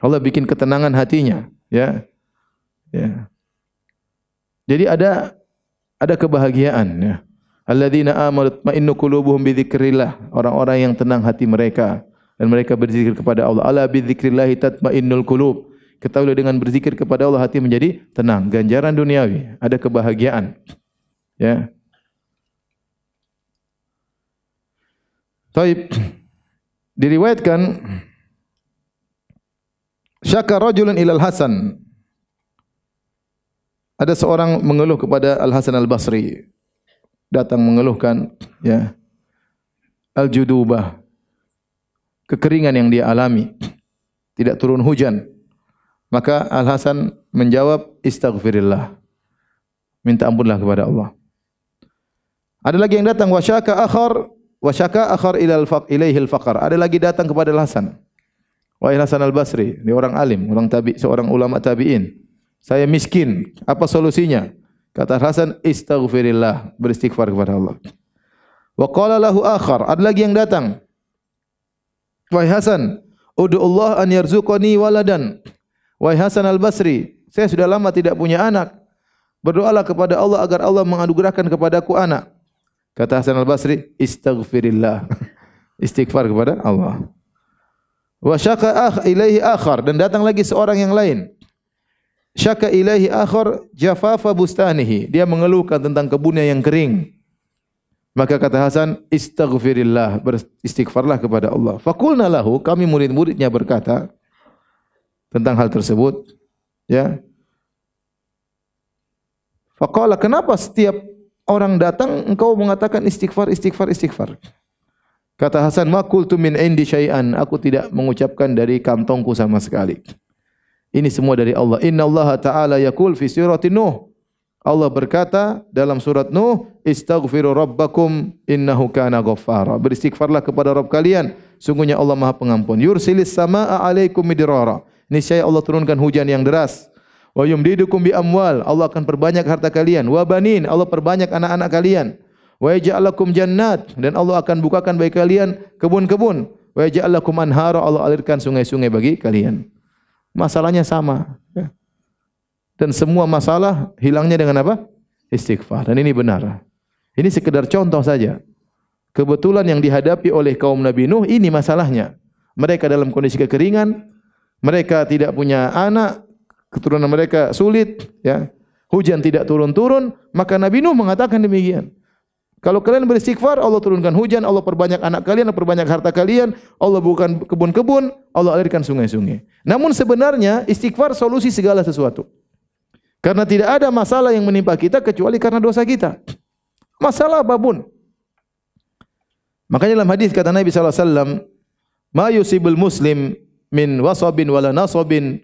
Allah bikin ketenangan hatinya, ya. Ya. Jadi ada kebahagiaan, ya. Alladzina amanu tatma'innu qulubuhum bi dzikrillah. Orang-orang yang tenang hati mereka dan mereka berzikir kepada Allah. Ala bi dzikrillah tatma'innul qulub. Ketahuilah dengan berzikir kepada Allah hati menjadi tenang. Ganjaran duniawi, ada kebahagiaan. Ya. Taib. Diriwayatkan syaka rajulun ilal Hasan. Ada seorang mengeluh kepada Al Hasan Al Basri. Datang mengeluhkan, ya, al-judubah, kekeringan yang dia alami, tidak turun hujan. Maka Al Hasan menjawab, istaghfirillah, minta ampunlah kepada Allah. Ada lagi yang datang, wasyaka akhar ilaihil faqar. Ada lagi datang kepada Al Hasan, wahai Hasan Al Basri, dia orang alim, seorang ulama tabi'in. Saya miskin, apa solusinya? Kata Hasan, istaghfirillah, beristighfar kepada Allah. Wa qala lahu akhar, ada lagi yang datang. Wahai Hasan, ud'ullah an yarzuqani waladan. Wahai Hasan Al-Basri, saya sudah lama tidak punya anak. Berdoalah kepada Allah agar Allah menganugerahkan kepadaku anak. Kata Hasan Al-Basri, istaghfirillah. Istighfar kepada Allah. Wa syaka ilaihi akhar, dan datang lagi seorang yang lain. Syaka ilaihi akhar jafafa bustanihi. Dia mengeluhkan tentang kebunnya yang kering. Maka kata Hasan, istaghfirillah, beristighfarlah kepada Allah. Faqulna lahu, kami murid-muridnya berkata tentang hal tersebut, ya. Faqala, kenapa setiap orang datang engkau mengatakan istighfar, istighfar, istighfar? Kata Hasan, ma qultu min indi syai'an, aku tidak mengucapkan dari kantongku sama sekali. Ini semua dari Allah. Inna Allah Ta'ala yaqul fi surati Nuh. Allah berkata dalam surat Nuh, istaghfiru rabbakum innahu kana ghaffara. Beristighfarlah kepada Rabb kalian, sungguhnya Allah Maha Pengampun. Yursilis samaa 'alaikum midrara. niscaya Allah turunkan hujan yang deras. Wa yumdidukum bi amwal, Allah akan perbanyak harta kalian. Wa banin, Allah perbanyak anak-anak kalian. Wa yaj'al lakum jannat, dan Allah akan bukakan bagi kalian kebun-kebun. Wa yaj'al lakum anhara, Allah alirkan sungai-sungai bagi kalian. Masalahnya sama. Dan semua masalah hilangnya dengan apa? Istighfar. Dan ini benar. Ini sekedar contoh saja. Kebetulan yang dihadapi oleh kaum Nabi Nuh ini masalahnya. Mereka dalam kondisi kekeringan, mereka tidak punya anak, keturunan mereka sulit, ya. Hujan tidak turun-turun, maka Nabi Nuh mengatakan demikian. Kalau kalian beristighfar, Allah turunkan hujan, Allah perbanyak anak kalian, Allah perbanyak harta kalian, Allah bukan kebun-kebun, Allah alirkan sungai-sungai. Namun sebenarnya istighfar solusi segala sesuatu. Karena tidak ada masalah yang menimpa kita kecuali karena dosa kita. Masalah apapun. Makanya dalam hadis kata Nabi sallallahu alaihi wasallam, "Ma yusibul muslim min wasabin wala nasabin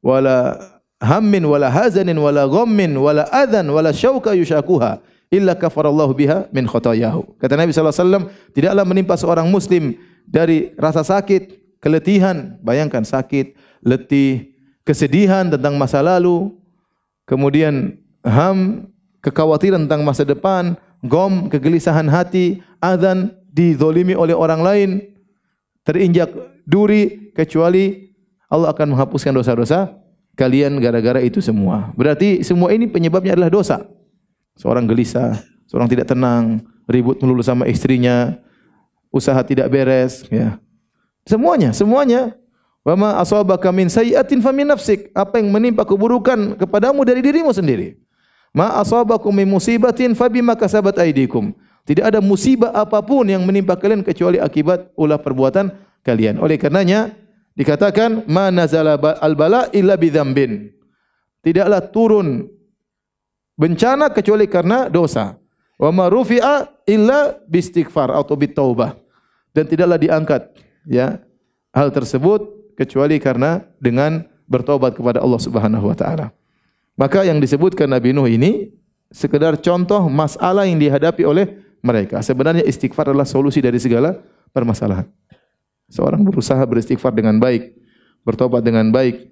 wala hammin wala hazanin wala ghammin wala adhan wala syauka yushakuha illa kafarallahu biha min khotayahu." Kata Nabi sallallahu alaihi wasallam, tidaklah menimpa seorang muslim dari rasa sakit, keletihan, bayangkan sakit, letih, kesedihan tentang masa lalu, kemudian kekhawatiran tentang masa depan, gom, kegelisahan hati, adzan, dizolimi oleh orang lain, terinjak duri, kecuali Allah akan menghapuskan dosa-dosa kalian gara-gara itu semua. Berarti semua ini penyebabnya adalah dosa. Seorang gelisah, seorang tidak tenang, ribut melulu sama istrinya, usaha tidak beres, ya. Semuanya. Wa ma asabaka min sayyi'atin famin nafsik. Apa yang menimpa keburukan kepadamu dari dirimu sendiri. Ma asabakum min musibatin fabima kasabat aydikum. Tidak ada musibah apapun yang menimpa kalian kecuali akibat ulah perbuatan kalian. Oleh karenanya dikatakan ma nazala al-bala illa bidzambin. Tidaklah turun bencana kecuali karena dosa. Wa ma rufi'a illa biistighfar atau bitaubah. Dan tidaklah diangkat, ya, hal tersebut kecuali karena dengan bertobat kepada Allah Subhanahu wa taala. Maka yang disebutkan Nabi Nuh ini sekedar contoh masalah yang dihadapi oleh mereka. Sebenarnya istighfar adalah solusi dari segala permasalahan. Seorang berusaha beristighfar dengan baik, bertobat dengan baik,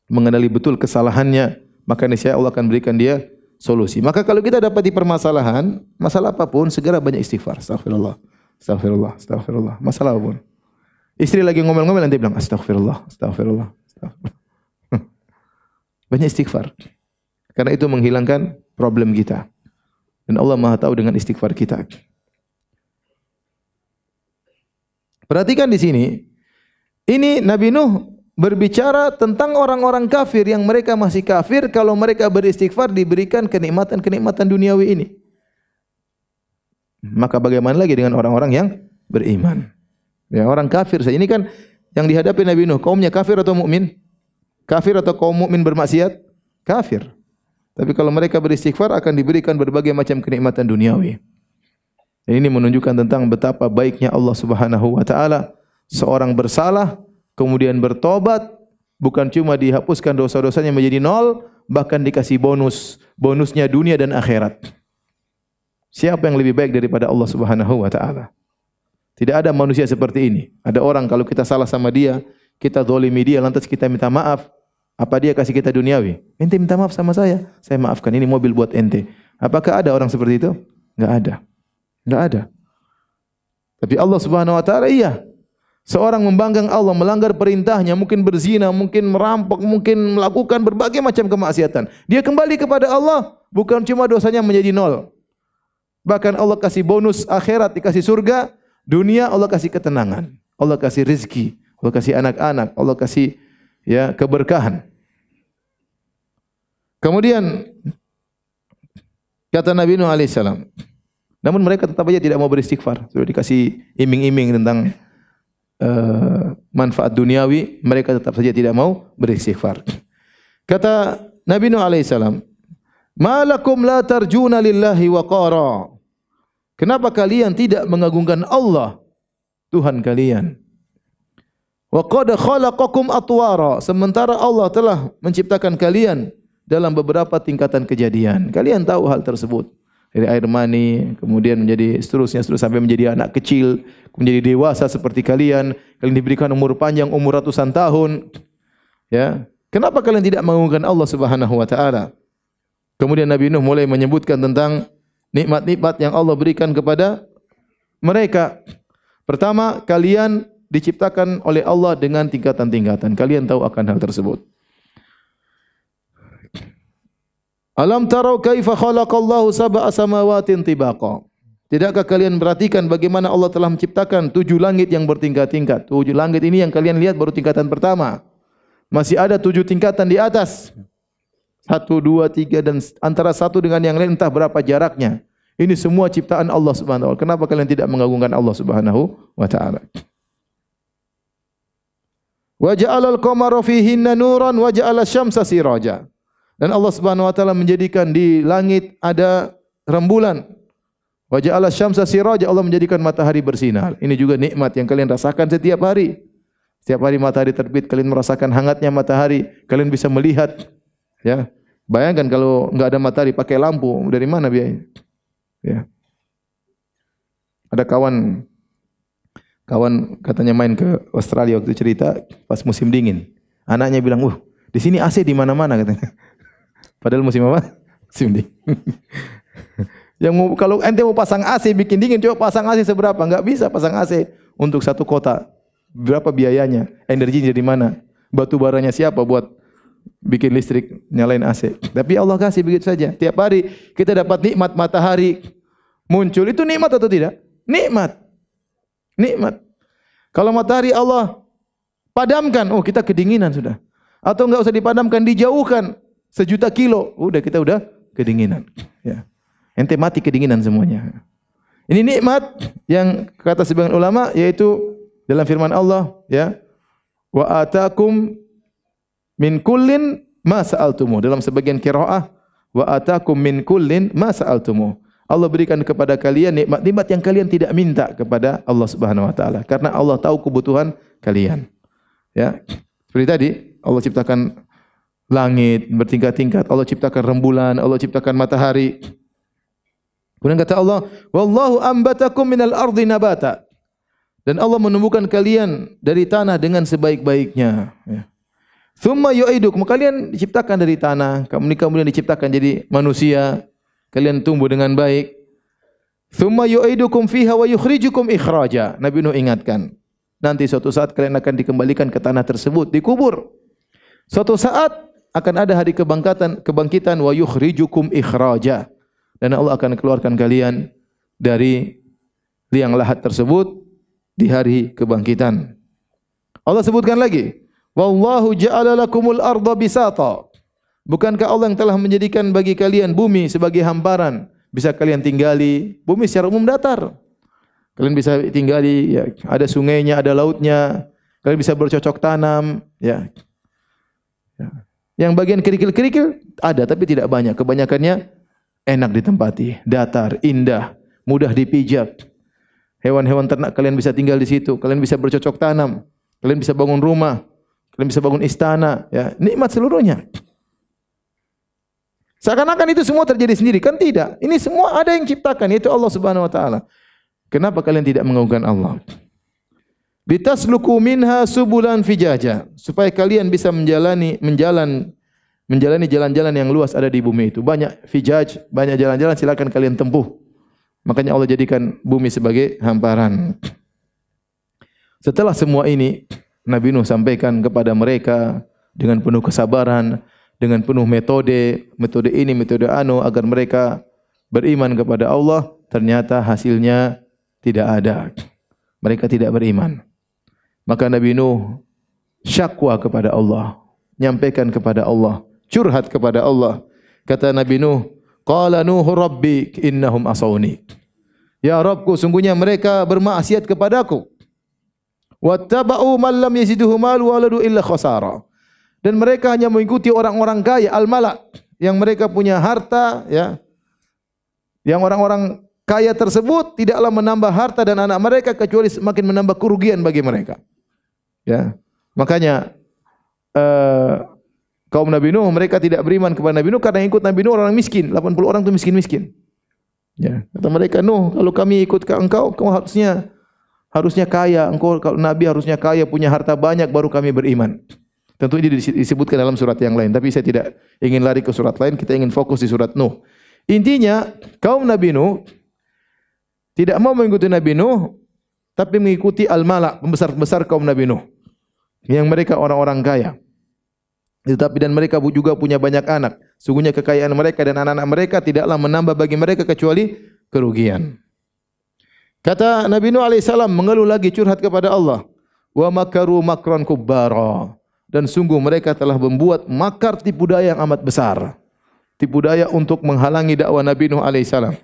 mengenali betul kesalahannya, maka niscaya Allah akan berikan dia solusi. Maka kalau kita dapat di permasalahan, masalah apapun, segera banyak istighfar. Astagfirullah, astagfirullah, astagfirullah. Masalah apapun. Istri lagi ngomel-ngomel, nanti bilang astagfirullah, astagfirullah, astagfirullah. Banyak istighfar. Karena itu menghilangkan problem kita. Dan Allah Maha tahu dengan istighfar kita. Perhatikan di sini. Ini Nabi Nuh berbicara tentang orang-orang kafir yang mereka masih kafir kalau mereka beristighfar diberikan kenikmatan-kenikmatan duniawi ini. Maka bagaimana lagi dengan orang-orang yang beriman? Ya, orang kafir saja. Ini kan yang dihadapi Nabi Nuh, kaumnya kafir atau mukmin? Kafir atau kaum mukmin bermaksiat? Kafir. Tapi kalau mereka beristighfar akan diberikan berbagai macam kenikmatan duniawi. Dan ini menunjukkan tentang betapa baiknya Allah Subhanahu wa taala. Seorang bersalah kemudian bertobat, bukan cuma dihapuskan dosa-dosanya menjadi nol, bahkan dikasih bonus. Bonusnya dunia dan akhirat. Siapa yang lebih baik daripada Allah Subhanahu wa taala? Tidak ada manusia seperti ini. Ada orang kalau kita salah sama dia, kita zalimi dia, lantas kita minta maaf. Apa dia kasih kita duniawi? Ente minta maaf sama saya maafkan, ini mobil buat ente. Apakah ada orang seperti itu? Enggak ada. Enggak ada. Tapi Allah Subhanahu wa taala iya. Seorang membanggang Allah, melanggar perintahnya, mungkin berzina, mungkin merampok, mungkin melakukan berbagai macam kemaksiatan. Dia kembali kepada Allah, bukan cuma dosanya menjadi nol. Bahkan Allah kasih bonus akhirat, dikasih surga, dunia Allah kasih ketenangan, Allah kasih rizki, Allah kasih anak-anak, Allah kasih, ya, keberkahan. Kemudian kata Nabi Nuh alaihissalam, namun mereka tetap saja tidak mau beristighfar. Sudah dikasih iming-iming tentang manfaat duniawi, mereka tetap saja tidak mau beristighfar. Kata Nabi Nuh alaihissalam, "Ma lakum la tarjuna lillahi waqara?" Kenapa kalian tidak mengagungkan Allah, Tuhan kalian? Wa qad khalaqakum atwara, sementara Allah telah menciptakan kalian dalam beberapa tingkatan kejadian. Kalian tahu hal tersebut. Dari air mani, kemudian menjadi seterusnya sampai menjadi anak kecil, menjadi dewasa seperti kalian. Kalian diberikan umur panjang, umur ratusan tahun. Ya. Kenapa kalian tidak mengagungkan Allah Subhanahu wa taala? Kemudian Nabi Nuh mulai menyebutkan tentang nikmat-nikmat yang Allah berikan kepada mereka. Pertama, kalian diciptakan oleh Allah dengan tingkatan-tingkatan. Kalian tahu akan hal tersebut. Alam tarau kaifa khalaqallahu sab'a samawatin tibaqa. Tidakkah kalian perhatikan bagaimana Allah telah menciptakan 7 langit yang bertingkat-tingkat? 7 langit ini yang kalian lihat baru tingkatan pertama. Masih ada 7 tingkatan di atas. 1, 2, 3 dan antara satu dengan yang lain entah berapa jaraknya. Ini semua ciptaan Allah Subhanahu wa taala. Kenapa kalian tidak mengagungkan Allah Subhanahu wa taala? Wa ja'alal qamara fihinna nuran wa ja'alasy syamsa siraja. Dan Allah Subhanahu wa taala menjadikan di langit ada rembulan. Wa ja'alasy syamsa siraja, Allah menjadikan matahari bersinar. Ini juga nikmat yang kalian rasakan setiap hari. Setiap hari matahari terbit, kalian merasakan hangatnya matahari, kalian bisa melihat. Ya, bayangkan kalau enggak ada matahari pakai lampu, dari mana biayanya? Ya. Ada kawan katanya main ke Australia waktu cerita pas musim dingin. Anaknya bilang, di sini AC di mana-mana," katanya. Padahal musim apa? Musim dingin. Kalau ente mau pasang AC bikin dingin, coba pasang AC seberapa? Enggak bisa pasang AC untuk satu kota. Berapa biayanya? Energinya dari mana? Batu baranya siapa buat bikin listrik nyalain AC? Tapi Allah kasih begitu saja. Tiap hari kita dapat nikmat matahari muncul. Itu nikmat atau tidak? Nikmat. Nikmat. Kalau matahari Allah padamkan, kita kedinginan sudah. Atau enggak usah dipadamkan, dijauhkan 1.000.000 kilo, kita udah kedinginan. Ya. Ente mati kedinginan semuanya. Ini nikmat yang kata sebagian ulama yaitu dalam firman Allah, ya, wa atakum min kullin ma sa'altumu. Dalam sebagian qiraah, wa atakum min kullin ma sa'altumu. Allah berikan kepada kalian nikmat-nikmat yang kalian tidak minta kepada Allah Subhanahu wa taala, karena Allah tahu kebutuhan kalian. Ya. Seperti tadi, Allah ciptakan langit bertingkat-tingkat, Allah ciptakan rembulan, Allah ciptakan matahari. Kemudian kata Allah, wallahu ambatakum minal ardi nabata. Dan Allah menumbuhkan kalian dari tanah dengan sebaik-baiknya. Thumma yu'idukum, kalian diciptakan dari tanah, kemudian diciptakan jadi manusia, kalian tumbuh dengan baik. Thumma yu'idukum fiha wa yukhrijukum ikhraja. Nabi Nuh ingatkan, nanti suatu saat kalian akan dikembalikan ke tanah tersebut, dikubur. Suatu saat akan ada hari kebangkitan wa yukhrijukum ikhraja. Dan Allah akan keluarkan kalian dari liang lahat tersebut di hari kebangkitan. Allah sebutkan lagi, wallahu ja'ala lakumul arda bisata. Bukankah Allah yang telah menjadikan bagi kalian bumi sebagai hamparan, bisa kalian tinggali? Bumi secara umum datar. Kalian bisa tinggali, ya, ada sungainya, ada lautnya. Kalian bisa bercocok tanam, ya. Yang bagian kerikil-kerikil ada tapi tidak banyak. Kebanyakannya enak ditempati, datar, indah, mudah dipijak. Hewan-hewan ternak kalian bisa tinggal di situ, kalian bisa bercocok tanam, kalian bisa bangun rumah, kalian bisa bangun istana, ya, nikmat seluruhnya. Seakan-akan itu semua terjadi sendiri, kan tidak. Ini semua ada yang ciptakan, yaitu Allah Subhanahu wa taala. Kenapa kalian tidak mengagungkan Allah? Bitasluku minha subulan fijaja, supaya kalian bisa menjalani jalan-jalan yang luas ada di bumi itu. Banyak fijaj, banyak jalan-jalan, silakan kalian tempuh. Makanya Allah jadikan bumi sebagai hamparan. Setelah semua ini, Nabi Nuh sampaikan kepada mereka dengan penuh kesabaran, dengan penuh metode ini, metode anu, agar mereka beriman kepada Allah. Ternyata hasilnya tidak ada. Mereka tidak beriman. Maka Nabi Nuh syakwa kepada Allah, nyampaikan kepada Allah, curhat kepada Allah. Kata Nabi Nuh, qala Nuhu rabbi innahum asawni. Ya Rabbku, sungguhnya mereka bermaksiat kepadaku. Wattaba'u man lam yaziduhu malu waladu illa khasara. Dan mereka hanya mengikuti orang-orang kaya, al-mala, yang mereka punya harta, ya. Yang orang-orang kaya tersebut tidaklah menambah harta dan anak mereka kecuali semakin menambah kerugian bagi mereka. Ya. Makanya kaum Nabi Nuh, mereka tidak beriman kepada Nabi Nuh karena ikut Nabi Nuh orang miskin. 80 orang itu miskin-miskin. Ya, kata mereka, Nuh, kalau kami ikut ke engkau, kamu harusnya kaya. Engkau kalau Nabi harusnya kaya, punya harta banyak, baru kami beriman. Tentu ini disebutkan dalam surat yang lain, tapi saya tidak ingin lari ke surat lain, kita ingin fokus di surat Nuh. Intinya, kaum Nabi Nuh tidak mau mengikuti Nabi Nuh, tapi mengikuti al-mala, pembesar-pembesar kaum Nabi Nuh. Yang mereka orang-orang kaya. Tetapi dan mereka juga punya banyak anak. Sungguhnya kekayaan mereka dan anak-anak mereka tidaklah menambah bagi mereka kecuali kerugian. Kata Nabi Nuh alaihissalam mengeluh lagi, curhat kepada Allah. Wa makaru makran kubbara. Dan sungguh mereka telah membuat makar tipu daya yang amat besar. Tipu daya untuk menghalangi dakwah Nabi Nuh alaihissalam.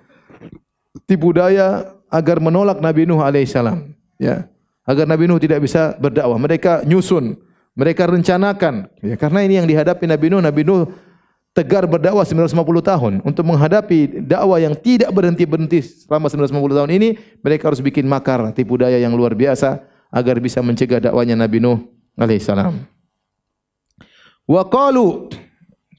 Tipu daya agar menolak Nabi Nuh alaihissalam. Ya, agar Nabi Nuh tidak bisa berdakwah. Mereka nyusun, mereka rencanakan. Ya, karena ini yang dihadapi Nabi Nuh. Nabi Nuh tegar berdakwah 950 tahun. Untuk menghadapi dakwah yang tidak berhenti-berhenti selama 950 tahun ini, mereka harus bikin makar, tipu daya yang luar biasa agar bisa mencegah dakwahnya Nabi Nuh alaihissalam. Wa qalu,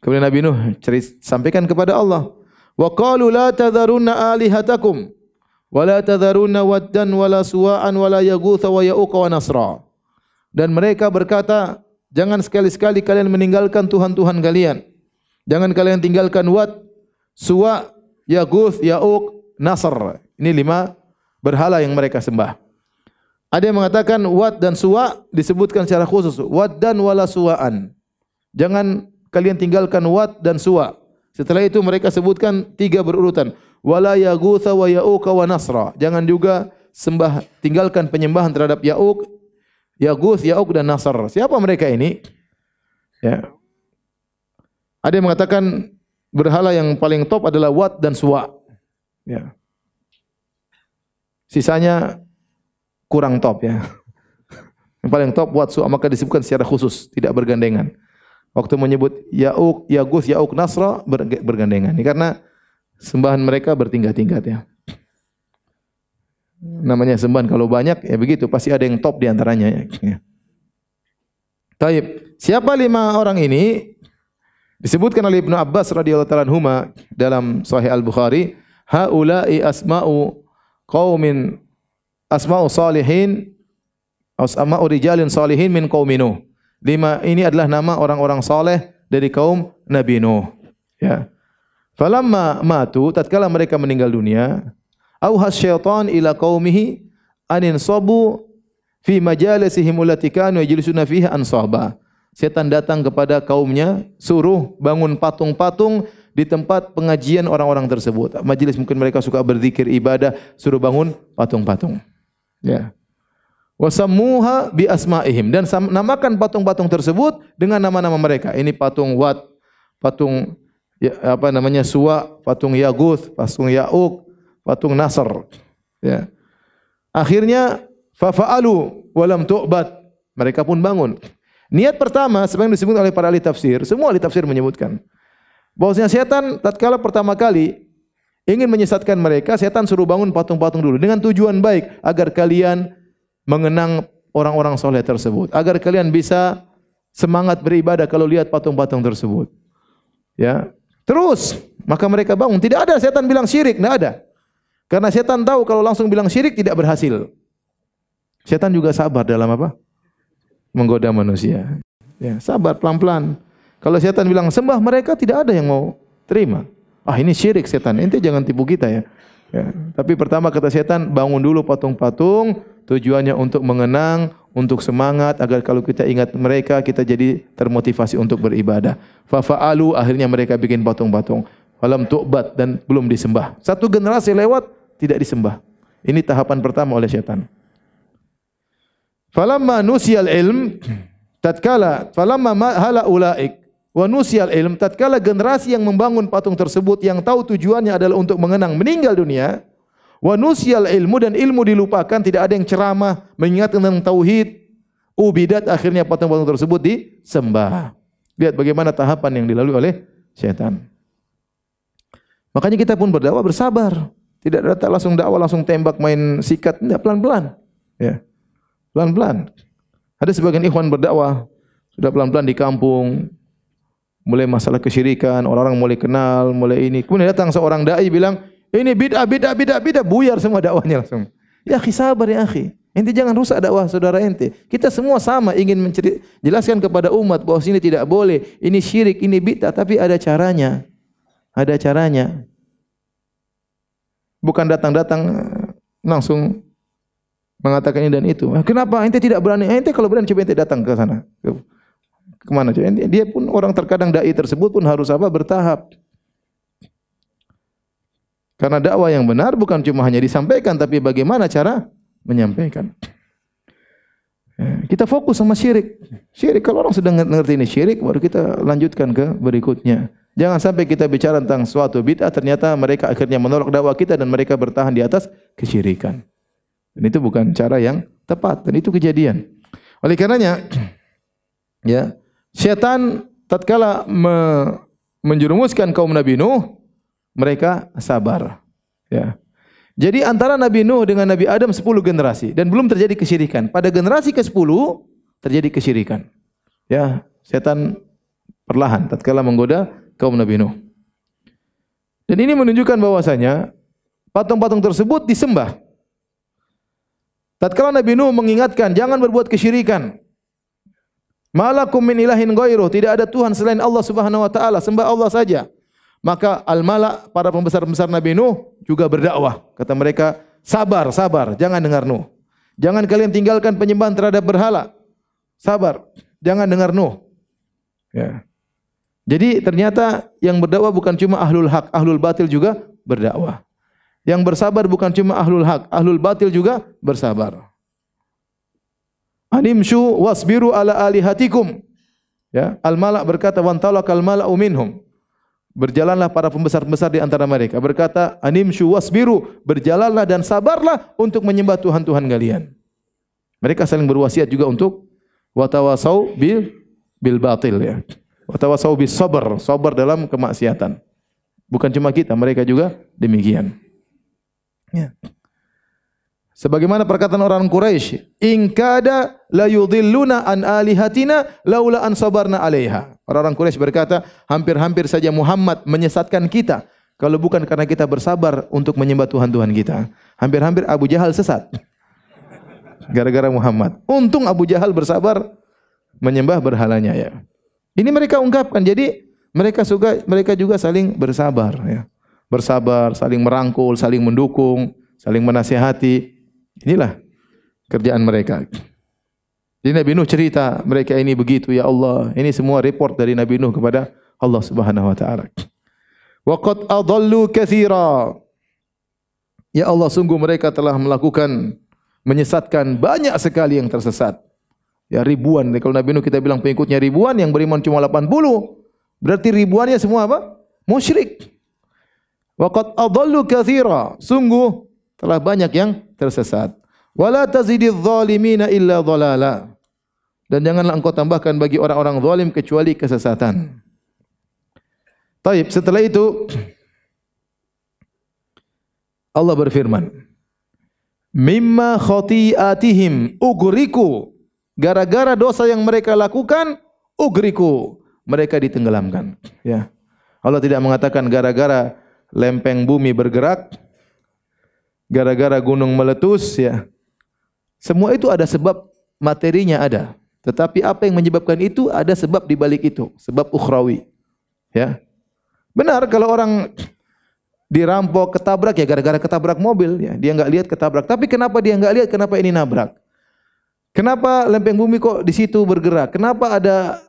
kemudian Nabi Nuh sampaikan kepada Allah, wa qalu la tadharunna alihatakum wa la tadharunna waddan wa la suwa'an wa la yaghutha wa ya'uqa wa nasra. Dan mereka berkata, jangan sekali-sekali kalian meninggalkan Tuhan-Tuhan kalian. Jangan kalian tinggalkan Wad, Suwa, Yaguth, Ya'uq, Nasr. Ini 5 berhala yang mereka sembah. Ada yang mengatakan Wad dan Suwa disebutkan secara khusus. Wad dan wala Suwa'an. Jangan kalian tinggalkan Wad dan Suwa. Setelah itu mereka sebutkan 3 berurutan. Wala Yaguth wa Ya'uq wa Nasra. Jangan juga tinggalkan penyembahan terhadap Ya'uq, Yaguth, Ya'uq dan Nasr. Siapa mereka ini? Ya. Ada yang mengatakan berhala yang paling top adalah Wad dan Suwa. Ya. Sisanya kurang top ya. Yang paling top Wad, Suwa, maka disebutkan secara khusus, tidak bergandengan. Waktu menyebut Ya'uq, Yaguth, Ya'uq, Nasra bergandengan. Ini karena sembahan mereka bertingkat-tingkat ya. Namanya sembahan kalau banyak ya begitu, pasti ada yang top di antaranya ya. Taib. Siapa 5 orang ini? Disebutkan oleh Ibnu Abbas radhiyallahu ta'ala anhuma dalam Sahih Al-Bukhari, haula'i asma'u qaumin asma'u salihin asma'u rijalin salihin min qaumi Nuh. 5 ini adalah nama orang-orang saleh dari kaum Nabi Nuh. Ya. Falamma matu, tatkala mereka meninggal dunia, auhas syaitan ila qaumihi anin sabu fi majalisihim allati kanu yajlisuna fiha ansaba. Setan datang kepada kaumnya, suruh bangun patung-patung di tempat pengajian orang-orang tersebut. Majelis mungkin mereka suka berzikir ibadah, suruh bangun patung-patung. Ya. Wasammuha bi asma'ihim, dan namakan patung-patung tersebut dengan nama-nama mereka. Ini patung Wad, patung Suwa, patung Yaguth, patung Ya'uq, patung Nasr. Ya. Akhirnya fafa'alu walam tu'bad. Mereka pun bangun. Niat pertama sebagaimana disebut oleh para ahli tafsir, semua ahli tafsir menyebutkan bahwasanya setan tatkala pertama kali ingin menyesatkan mereka, setan suruh bangun patung-patung dulu dengan tujuan baik agar kalian mengenang orang-orang soleh tersebut, agar kalian bisa semangat beribadah kalau lihat patung-patung tersebut. Ya. Terus maka mereka bangun, tidak ada setan bilang syirik, tidak ada. Karena setan tahu kalau langsung bilang syirik tidak berhasil. Setan juga sabar dalam apa? Menggoda manusia. Ya, sabar pelan-pelan. Kalau setan bilang sembah mereka, tidak ada yang mau terima. Ah, ini syirik setan. Ente jangan tipu kita ya. Ya. Tapi pertama kata setan, bangun dulu patung-patung, tujuannya untuk mengenang, untuk semangat agar kalau kita ingat mereka kita jadi termotivasi untuk beribadah. Fafa'alu, akhirnya mereka bikin patung-patung. Falam tu'bad, dan belum disembah. Satu generasi lewat tidak disembah. Ini tahapan pertama oleh setan. Falamma nusiyal ilm tatkala falamma hala ulaik wa nusiyal ilm, tatkala generasi yang membangun patung tersebut yang tahu tujuannya adalah untuk mengenang meninggal dunia, wa nusiyal ilmu, dan ilmu dilupakan, tidak ada yang ceramah mengingatkan tentang tauhid, ubidat, akhirnya patung-patung tersebut disembah. Lihat bagaimana tahapan yang dilalui oleh setan. Makanya kita pun berdakwah bersabar, tidak datang langsung dakwah langsung tembak main sikat, tidak, pelan-pelan. Ya. Pelan-pelan. Ada sebagian ikhwan berdakwah sudah pelan-pelan di kampung, mulai masalah kesyirikan, orang-orang mulai kenal, mulai ini. Kemudian datang seorang dai bilang, ini bid'ah, buyar semua dakwahnya langsung. Ya akhi, sabar ya akhi. Ente jangan rusak dakwah saudara ente. Kita semua sama ingin jelaskan kepada umat bahwa sini tidak boleh, ini syirik, ini bid'ah, tapi ada caranya. Ada caranya. Bukan datang-datang langsung mengatakan ini dan itu. Kenapa ente tidak berani? Ente kalau berani coba ente datang ke sana. Kemana coba? Dia pun orang terkadang dai tersebut pun harus apa? Bertahap. Karena dakwah yang benar bukan cuma hanya disampaikan, tapi bagaimana cara menyampaikan. Kita fokus sama syirik. Syirik, kalau orang sudah mengerti ini syirik, baru kita lanjutkan ke berikutnya. Jangan sampai kita bicara tentang suatu bid'ah, ternyata mereka akhirnya menolak dakwah kita dan mereka bertahan di atas kesyirikan. Dan itu bukan cara yang tepat, dan itu kejadian. Oleh karenanya, ya, syaitan tatkala menjerumuskan kaum Nabi Nuh, mereka sabar. Ya. Jadi antara Nabi Nuh dengan Nabi Adam 10 generasi dan belum terjadi kesyirikan. Pada generasi ke-10 terjadi kesyirikan. Ya, setan perlahan tatkala menggoda kaum Nabi Nuh. Dan ini menunjukkan bahwasanya patung-patung tersebut disembah. Tatkala Nabi Nuh mengingatkan jangan berbuat kesyirikan. Malakum min ilahin ghairuh, tidak ada Tuhan selain Allah Subhanahu wa taala, sembah Allah saja. Maka al-mala, para pembesar-pembesar Nabi Nuh juga berdakwah. Kata mereka, sabar, sabar, jangan dengar Nuh. Jangan kalian tinggalkan penyembahan terhadap berhala. Sabar, jangan dengar Nuh. Ya. Jadi ternyata yang berdakwah bukan cuma ahlul haq, ahlul batil juga berdakwah. Yang bersabar bukan cuma ahlul haq, ahlul batil juga bersabar. Animshu wasbiru ala alihatikum. Ya, al-mala berkata wantalaqal mala'u minhum. Berjalanlah para pembesar-pembesar di antara mereka. Berkata, animshu wasbiru, berjalanlah dan sabarlah untuk menyembah Tuhan-Tuhan kalian. Mereka saling berwasiat juga untuk watawasau bil batil, ya. Watawasau bis sabar, sabar dalam kemaksiatan. Bukan cuma kita, mereka juga demikian. Ya. Sebagaimana perkataan orang Quraisy, in kada la yudhilluna an alihatina laula an sabarna 'alaiha. Orang-orang Quraisy berkata, hampir-hampir saja Muhammad menyesatkan kita kalau bukan karena kita bersabar untuk menyembah Tuhan-Tuhan kita. Hampir-hampir Abu Jahal sesat gara-gara Muhammad. Untung Abu Jahal bersabar menyembah berhalanya, ya. Ini mereka ungkapkan. Jadi mereka juga saling bersabar, ya. Bersabar, saling merangkul, saling mendukung, saling menasihati. Inilah kerjaan mereka. Jadi Nabi Nuh cerita, mereka ini begitu ya Allah. Ini semua report dari Nabi Nuh kepada Allah Subhanahu wa taala. Wa qad adallu katsira. Ya Allah, sungguh mereka telah melakukan menyesatkan banyak sekali yang tersesat. Ya ribuan. Kalau Nabi Nuh kita bilang pengikutnya ribuan, yang beriman cuma 80. Berarti ribuannya semua apa? Musyrik. Wa qad adallu katsira. Sungguh telah banyak yang tersesat. Wala tazididz zalimina illa dhalala. Dan janganlah engkau tambahkan bagi orang-orang zalim kecuali kesesatan. Taib, setelah itu Allah berfirman, mimma khati'atihim ugriku. Gara-gara dosa yang mereka lakukan, ugriku, mereka ditenggelamkan. Ya. Allah tidak mengatakan gara-gara lempeng bumi bergerak, gara-gara gunung meletus, ya. Semua itu ada sebab, materinya ada. Tetapi apa yang menyebabkan itu ada sebab di balik itu, sebab ukhrawi. Ya. Benar kalau orang dirampok, ketabrak, ya gara-gara ketabrak mobil, ya. Dia enggak lihat ketabrak. Tapi kenapa dia enggak lihat? Kenapa ini nabrak? Kenapa lempeng bumi kok di situ bergerak? Kenapa ada?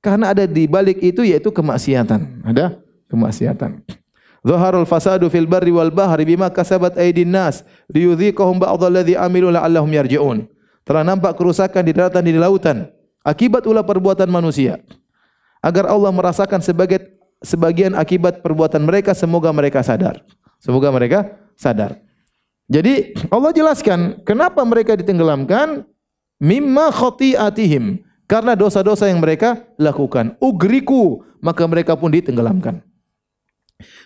Karena ada di balik itu yaitu kemaksiatan. Ada kemaksiatan. Zaharul fasadu fil barri wal bahri bima kasabat aydin nas liyudhiqahum ba'dalladzi amilu la'allahum yarji'un. Telah nampak kerusakan di daratan dan di lautan akibat ulah perbuatan manusia. Agar Allah merasakan sebagian akibat perbuatan mereka, semoga mereka sadar. Semoga mereka sadar. Jadi Allah jelaskan kenapa mereka ditenggelamkan, mimma khati'atihim, karena dosa-dosa yang mereka lakukan. Ugriku, maka mereka pun ditenggelamkan.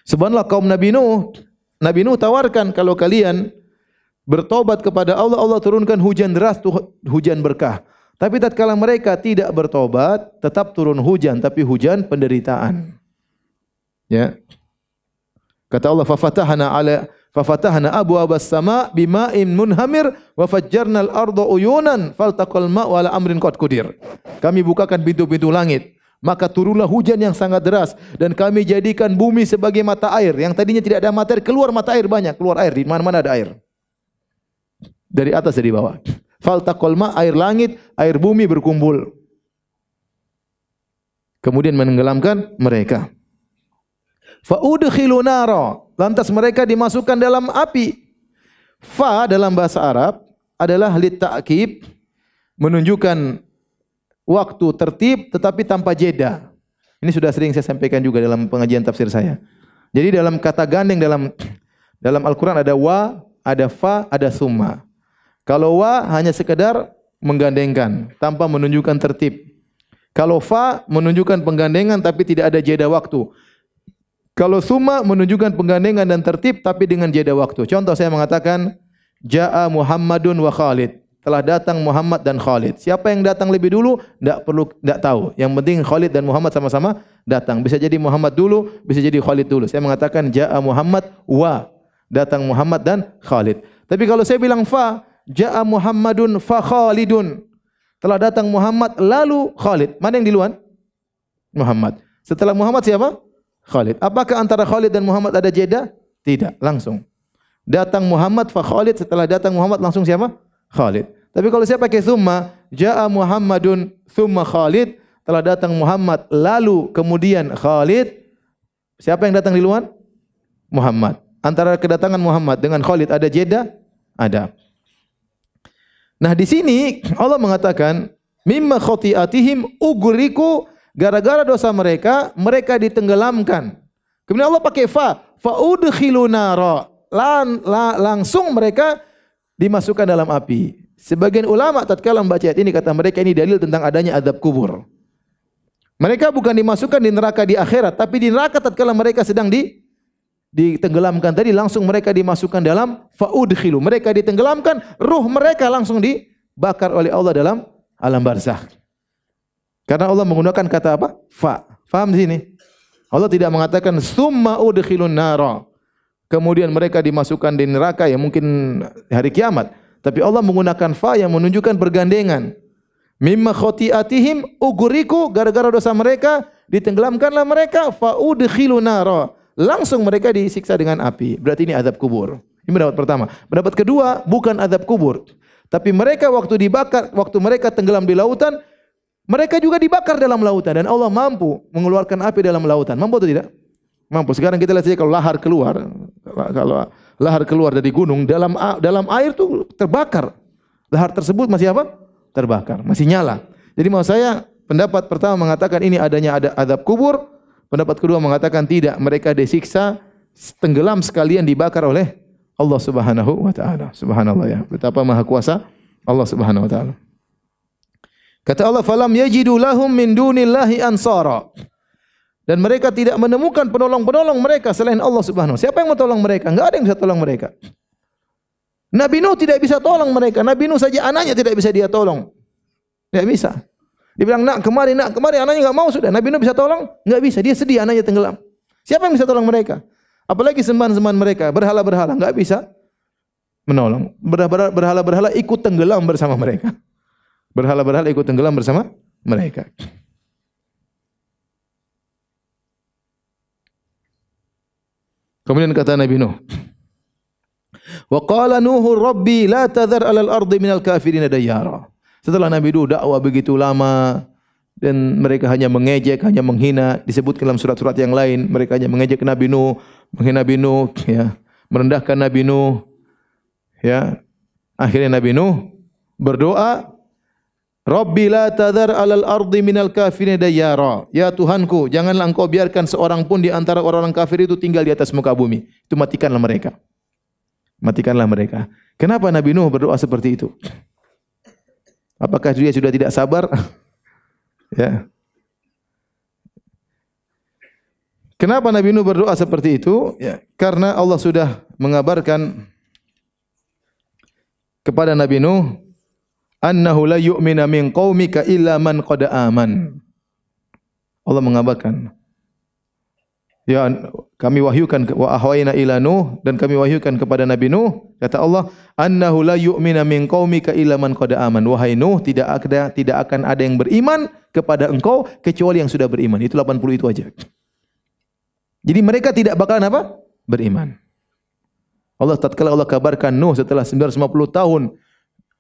Subhanallah, kaum Nabi Nuh tawarkan kalau kalian bertobat kepada Allah, Allah turunkan hujan deras, hujan berkah. Tapi tatkala mereka tidak bertobat, tetap turun hujan, tapi hujan penderitaan. Ya. Kata Allah, fafatahna Fafatahna abwaabas sama' bima'in munhamir wa fajjarnal arda uyunan faltaqal ma'u ala amrin qad qudir. Kami bukakan pintu-pintu langit, maka turunlah hujan yang sangat deras dan kami jadikan bumi sebagai mata air. Yang tadinya tidak ada mata air, keluar mata air banyak, keluar air di mana-mana ada air. Dari atas dari bawah. Faltaqal ma', air langit, air bumi berkumpul. Kemudian menenggelamkan mereka. Fa udkhilu nara, lantas mereka dimasukkan dalam api. Fa dalam bahasa Arab adalah lit ta'kid, menunjukkan waktu tertib tetapi tanpa jeda. Ini sudah sering saya sampaikan juga dalam pengajian tafsir saya. Jadi dalam kata gandeng dalam Al-Qur'an ada wa, ada fa, ada summa. Kalau wa hanya sekedar menggandengkan tanpa menunjukkan tertib. Kalau fa menunjukkan penggandengan tapi tidak ada jeda waktu. Kalau summa menunjukkan penggandengan dan tertib tapi dengan jeda waktu. Contoh saya mengatakan Ja'a Muhammadun wa Khalid. Telah datang Muhammad dan Khalid. Siapa yang datang lebih dulu? Tidak tahu. Yang penting Khalid dan Muhammad sama-sama datang. Bisa jadi Muhammad dulu, bisa jadi Khalid dulu. Saya mengatakan Ja'a Muhammad wa. Datang Muhammad dan Khalid. Tapi kalau saya bilang fa, Ja'a Muhammadun fa Khalidun. Telah datang Muhammad lalu Khalid. Mana yang duluan? Muhammad. Setelah Muhammad siapa? Khalid. Apakah antara Khalid dan Muhammad ada jeda? Tidak, langsung. Datang Muhammad fa Khalid, setelah datang Muhammad langsung siapa? Khalid. Tapi kalau saya pakai summa, Ja'a Muhammadun summa Khalid, telah datang Muhammad lalu kemudian Khalid. Siapa yang datang duluan? Muhammad. Antara kedatangan Muhammad dengan Khalid ada jeda? Ada. Nah, di sini Allah mengatakan mimma khati'atihim ugriku, gara-gara dosa mereka, mereka ditenggelamkan. Kemudian Allah pakai fa udkhilu nara, langsung mereka dimasukkan dalam api. Sebagian ulama tatkala membaca ayat ini kata mereka ini dalil tentang adanya azab kubur. Mereka bukan dimasukkan di neraka di akhirat, tapi di neraka tatkala mereka sedang ditenggelamkan tadi, langsung mereka dimasukkan dalam fa udkhilu. Mereka ditenggelamkan, ruh mereka langsung dibakar oleh Allah dalam alam barzakh. Karena Allah menggunakan kata apa? Fa. Faham di sini? Allah tidak mengatakan summa udkhilun nara. Kemudian mereka dimasukkan di neraka ya mungkin hari kiamat. Tapi Allah menggunakan fa yang menunjukkan bergandengan. Mimma khati'atihim ugriku, gara-gara dosa mereka ditenggelamkanlah mereka, fa udkhilun nara. Langsung mereka disiksa dengan api. Berarti ini azab kubur. Ini pendapat pertama. Pendapat kedua, bukan azab kubur. Tapi mereka waktu dibakar, waktu mereka tenggelam di lautan, mereka juga dibakar dalam lautan dan Allah mampu mengeluarkan api dalam lautan. Mampu atau tidak? Mampu. Sekarang kita lihat saja kalau lahar keluar dari gunung dalam air itu terbakar. Lahar tersebut masih apa? Terbakar, masih nyala. Jadi mau saya pendapat pertama mengatakan ini adanya ada azab kubur. Pendapat kedua mengatakan tidak, mereka disiksa tenggelam sekalian dibakar oleh Allah Subhanahu wa taala. Subhanallah ya. Betapa maha kuasa Allah Subhanahu wa taala. Kata Allah, "Falam yajidu lahum min dunillahi ansara." Dan mereka tidak menemukan penolong-penolong mereka selain Allah Subhanahu. Siapa yang mau tolong mereka? Enggak ada yang bisa tolong mereka. Nabi Nuh tidak bisa tolong mereka. Nabi Nuh saja anaknya tidak bisa dia tolong. Tidak bisa. Dia bilang, nak kemari, anaknya enggak mau sudah. Nabi Nuh bisa tolong? Enggak bisa. Dia sedih anaknya tenggelam. Siapa yang bisa tolong mereka? Apalagi sembahan-sembahan mereka, berhala-berhala enggak bisa menolong. Berhala-berhala ikut tenggelam bersama mereka. Berhala-berhala ikut tenggelam bersama mereka. Kemudian kata Nabi Nuh, "Wa qala Nuhu Rabbi la tadhar 'alal ardi minal kafirin dayyara." Setelah Nabi Nuh dakwah begitu lama dan mereka hanya mengejek, hanya menghina, disebut dalam surat-surat yang lain, mereka hanya mengejek Nabi Nuh, menghina Nabi Nuh, ya, merendahkan Nabi Nuh, ya. Akhirnya Nabi Nuh berdoa, "Rabbi la tadhar 'alal ardi minal kafirin dayyara." Ya Tuhanku, janganlah Engkau biarkan seorang pun di antara orang-orang kafir itu tinggal di atas muka bumi. Itu matikanlah mereka. Matikanlah mereka. Kenapa Nabi Nuh berdoa seperti itu? Apakah dia sudah tidak sabar? Ya. Kenapa Nabi Nuh berdoa seperti itu? Ya, karena Allah sudah mengabarkan kepada Nabi Nuh, annahu la yu'mina min qaumika illa man qad aman. Allah mengabarkan, ya kami wahyukan wa ahwayna ila Nuh, dan kami wahyukan kepada Nabi Nuh, kata Allah, annahu la yu'mina min qaumika illa man qad aman. Wahai Nuh, tidak akan ada yang beriman kepada engkau kecuali yang sudah beriman. Itu 80 itu aja. Jadi mereka tidak bakalan apa? Beriman. tatkala Allah kabarkan Nuh setelah 950 tahun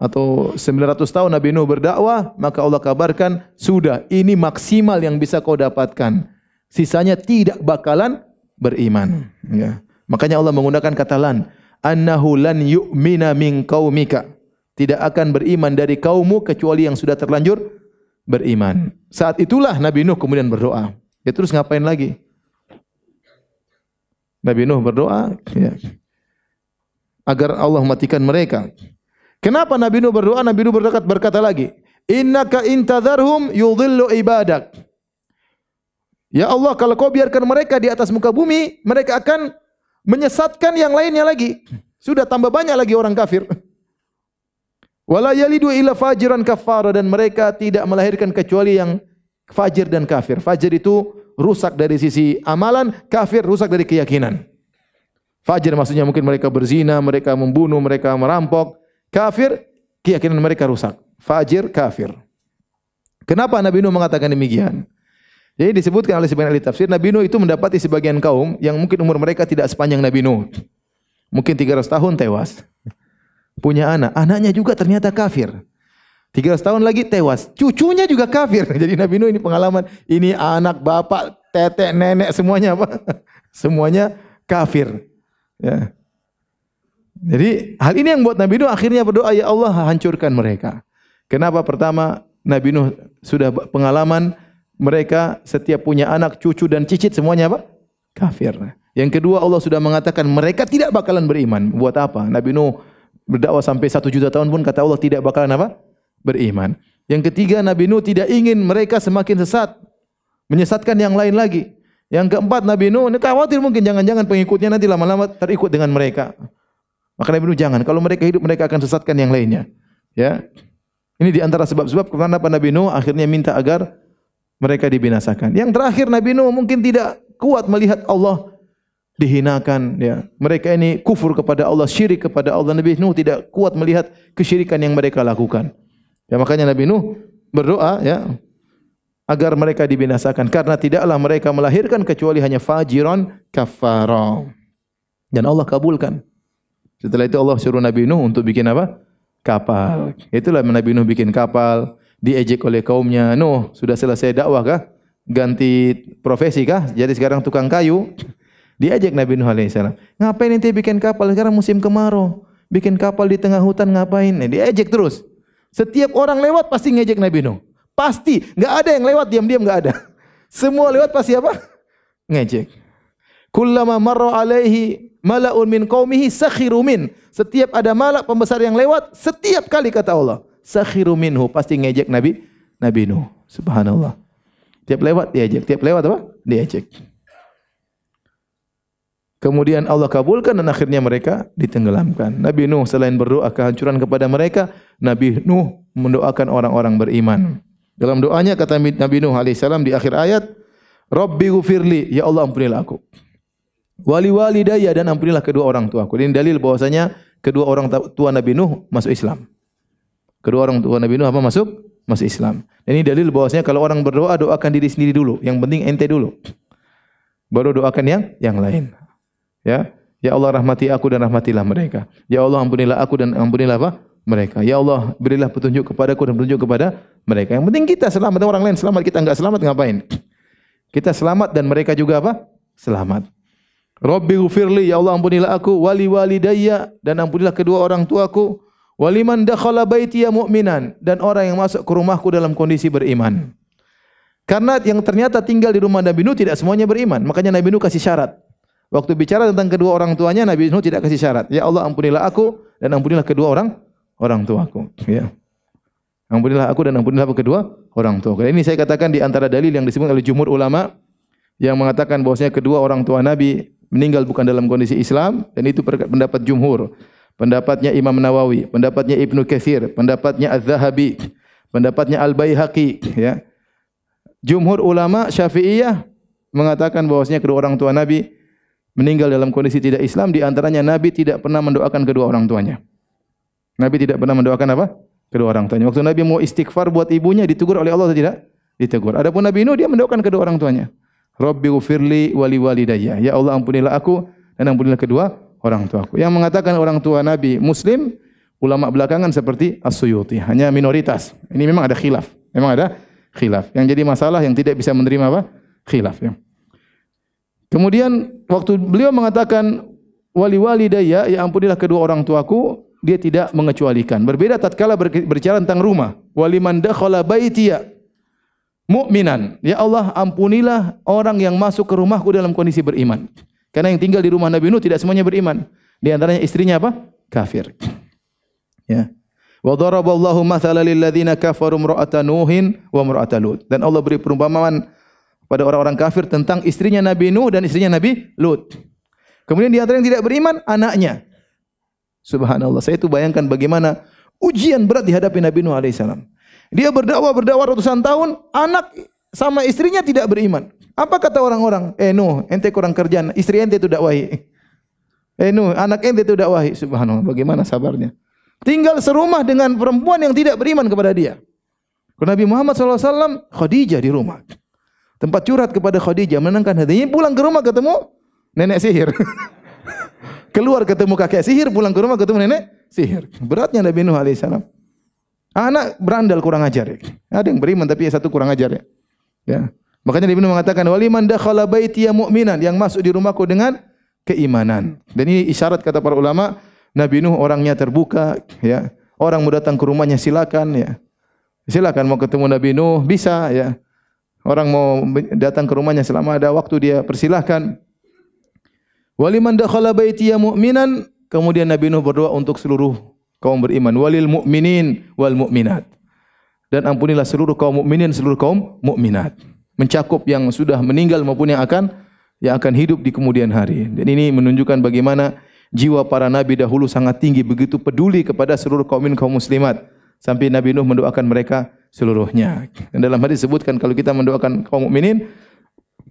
atau 900 tahun Nabi Nuh berdakwah, maka Allah kabarkan, sudah, ini maksimal yang bisa kau dapatkan. Sisanya tidak bakalan beriman. Ya. Makanya Allah menggunakan kata lan. Annahu lan yu'mina min qaumika. Tidak akan beriman dari kaummu kecuali yang sudah terlanjur beriman. Saat itulah Nabi Nuh kemudian berdoa. Ya, terus ngapain lagi? Nabi Nuh berdoa ya, agar Allah matikan mereka. Kenapa Nabi Nuh berdoa? Nabi Nuh berkata lagi, innaka intadharhum yudhillu ibadak. Ya Allah, kalau kau biarkan mereka di atas muka bumi, mereka akan menyesatkan yang lainnya lagi. Sudah tambah banyak lagi orang kafir. Wala yalidu illa fajiran kafara, dan mereka tidak melahirkan kecuali yang fajir dan kafir. Fajir itu rusak dari sisi amalan, kafir rusak dari keyakinan. Fajir maksudnya mungkin mereka berzina, mereka membunuh, mereka merampok. Kafir, keyakinan mereka rusak. Fajir, kafir. Kenapa Nabi Nuh mengatakan demikian? Jadi disebutkan oleh sebagian ahli tafsir, Nabi Nuh itu mendapati sebagian kaum yang mungkin umur mereka tidak sepanjang Nabi Nuh. Mungkin 300 tahun tewas. Punya anak, anaknya juga ternyata kafir. 300 tahun lagi tewas, cucunya juga kafir. Jadi Nabi Nuh ini pengalaman, ini anak, bapak, tetek, nenek, semuanya apa? Semuanya kafir. Ya. Jadi hal ini yang buat Nabi Nuh akhirnya berdoa, ya Allah hancurkan mereka. Kenapa? Pertama, Nabi Nuh sudah pengalaman mereka setiap punya anak, cucu dan cicit semuanya apa? Kafir. Yang kedua, Allah sudah mengatakan mereka tidak bakalan beriman. Buat apa? Nabi Nuh berdakwah sampai 1 juta tahun pun kata Allah tidak bakalan apa? Beriman. Yang ketiga, Nabi Nuh tidak ingin mereka semakin sesat, menyesatkan yang lain lagi. Yang keempat, Nabi Nuh ini khawatir mungkin jangan-jangan pengikutnya nanti lama-lama terikut dengan mereka. Maka Nabi Nuh jangan, kalau mereka hidup mereka akan sesatkan yang lainnya. Ya. Ini di antara sebab-sebab kenapa Nabi Nuh akhirnya minta agar mereka dibinasakan. Yang terakhir, Nabi Nuh mungkin tidak kuat melihat Allah dihinakan. Ya. Mereka ini kufur kepada Allah, syirik kepada Allah. Nabi Nuh tidak kuat melihat kesyirikan yang mereka lakukan. Ya, makanya Nabi Nuh berdoa ya agar mereka dibinasakan, karena tidaklah mereka melahirkan kecuali hanya fajiran kafara. Dan Allah kabulkan. Setelah itu Allah suruh Nabi Nuh untuk bikin apa? Kapal. Itulah Nabi Nuh bikin kapal, diejek oleh kaumnya. Nuh, sudah selesai dakwah kah? Ganti profesi kah? Jadi sekarang tukang kayu. Diejek Nabi Nuh alaihissalam. Ngapain ente bikin kapal? Sekarang musim kemarau. Bikin kapal di tengah hutan ngapain? Diejek terus. Setiap orang lewat pasti ngejek Nabi Nuh. Pasti. Enggak ada yang lewat diam-diam, enggak ada. Semua lewat pasti apa? Ngejek. Kullama marra alaihi mala'un min qaumihi sakhiru min. Setiap ada malak pembesar yang lewat, setiap kali kata Allah, sakhiru minhu, pasti ngejek Nabi Nuh. Subhanallah. Tiap lewat diejek, tiap lewat apa? Diejek. Kemudian Allah kabulkan dan akhirnya mereka ditenggelamkan. Nabi Nuh selain berdoa kehancuran kepada mereka, Nabi Nuh mendoakan orang-orang beriman. Dalam doanya kata Nabi Nuh alaihissalam di akhir ayat, Rabbi ghufirli, ya Allah ampunilah aku. Wali walidayya, dan ampunilah kedua orang tuaku. Ini dalil bahwasanya kedua orang tua Nabi Nuh masuk Islam. Kedua orang tua Nabi Nuh apa masuk Islam. Dan ini dalil bahwasanya kalau orang berdoa, doakan diri sendiri dulu. Yang penting ente dulu. Baru doakan yang lain. Ya, ya Allah rahmati aku dan rahmatilah mereka. Ya Allah ampunilah aku dan ampunilah apa? Mereka. Ya Allah berilah petunjuk kepadaku dan petunjuk kepada mereka. Yang penting kita selamat, orang lain selamat, kita enggak selamat ngapain? Kita selamat dan mereka juga apa? Selamat. Rabbi ghufirli, ya Allah ampunilah aku, wali walidayya, dan ampunilah kedua orang tuaku, waliman dakhala baitiya mu'minan, dan orang yang masuk ke rumahku dalam kondisi beriman. Karena yang ternyata tinggal di rumah Nabi Nuh tidak semuanya beriman, makanya Nabi Nuh kasih syarat. Waktu bicara tentang kedua orang tuanya, Nabi Nuh tidak kasih syarat. Ya Allah ampunilah aku dan ampunilah kedua orang tuaku. Ya. Ampunilah aku dan ampunilah kedua orang tuaku. Ini saya katakan di antara dalil yang disebut oleh jumhur ulama yang mengatakan bahwasanya kedua orang tua Nabi meninggal bukan dalam kondisi Islam, dan itu pendapat jumhur. Pendapatnya Imam Nawawi, pendapatnya Ibnu Katsir, pendapatnya Az-Zahabi, pendapatnya Al-Baihaqi. Ya. Jumhur ulama Syafi'iyah mengatakan bahwasanya kedua orang tua Nabi meninggal dalam kondisi tidak Islam, di antaranya Nabi tidak pernah mendoakan kedua orang tuanya. Nabi tidak pernah mendoakan apa? Kedua orang tuanya. Waktu Nabi mau istighfar buat ibunya, ditegur oleh Allah atau tidak? Ditegur. Adapun Nabi Nuh, dia mendoakan kedua orang tuanya. Rabbighfirli wa liwalidayya. Ya Allah, ampunilah aku dan ampunilah kedua orang tuaku. Yang mengatakan orang tua Nabi Muslim, ulama belakangan seperti As-Suyuti, hanya minoritas. Ini memang ada khilaf. Memang ada khilaf. Yang jadi masalah yang tidak bisa menerima apa? Khilaf ya. Kemudian waktu beliau mengatakan wali walidayya, ya ampunilah kedua orang tuaku, dia tidak mengecualikan. Berbeda tatkala berbicara tentang rumah. Waliman dakhala baitiya mu'minan. Ya Allah, ampunilah orang yang masuk ke rumahku dalam kondisi beriman. Karena yang tinggal di rumah Nabi Nuh tidak semuanya beriman. Di antaranya istrinya apa? Kafir. Ya. Wa daraballahu mathalan lil ladzina kafaru imra'ata Nuhin wa imra'ata Lut. Dan Allah beri perumpamaan pada orang-orang kafir tentang istrinya Nabi Nuh dan istrinya Nabi Lut. Kemudian di antara yang tidak beriman, anaknya. Subhanallah, saya itu bayangkan bagaimana ujian berat dihadapi Nabi Nuh alaihissalam. Dia berdakwah ratusan tahun, anak sama istrinya tidak beriman. Apa kata orang-orang? Nuh, ente kurang kerjaan, istri ente itu dakwahi. Nuh, anak ente itu dakwahi. Subhanallah, bagaimana sabarnya. Tinggal serumah dengan perempuan yang tidak beriman kepada dia. Nabi Muhammad SAW, Khadijah di rumah. Tempat curhat kepada Khadijah, menenangkan hatinya. Pulang ke rumah ketemu nenek sihir. Keluar ketemu kakek sihir, pulang ke rumah ketemu nenek sihir. Beratnya Nabi Nuh alaihissalam. Anak berandal kurang ajar. Ya. Ada yang beriman tapi satu kurang ajar. Ya. Makanya Nabi Nuh mengatakan, waliman dakhala baitiya mu'minan, yang masuk di rumahku dengan keimanan. Dan ini isyarat kata para ulama, Nabi Nuh orangnya terbuka. Ya. Orang mau datang ke rumahnya silakan. Ya. Silakan mau ketemu Nabi Nuh bisa. Ya. Orang mau datang ke rumahnya selama ada waktu dia persilahkan. Waliman dakhala baitiya mu'minan, kemudian Nabi Nuh berdoa untuk seluruh kaum beriman. Walil mu'minin wal mu'minat. Dan ampunilah seluruh kaum mukminin, seluruh kaum mukminat. Mencakup yang sudah meninggal maupun yang akan hidup di kemudian hari. Dan ini menunjukkan bagaimana jiwa para nabi dahulu sangat tinggi, begitu peduli kepada seluruh kaum muslimat. Sampai Nabi Nuh mendoakan mereka seluruhnya. Dan dalam hadis disebutkan kalau kita mendoakan kaum mukminin,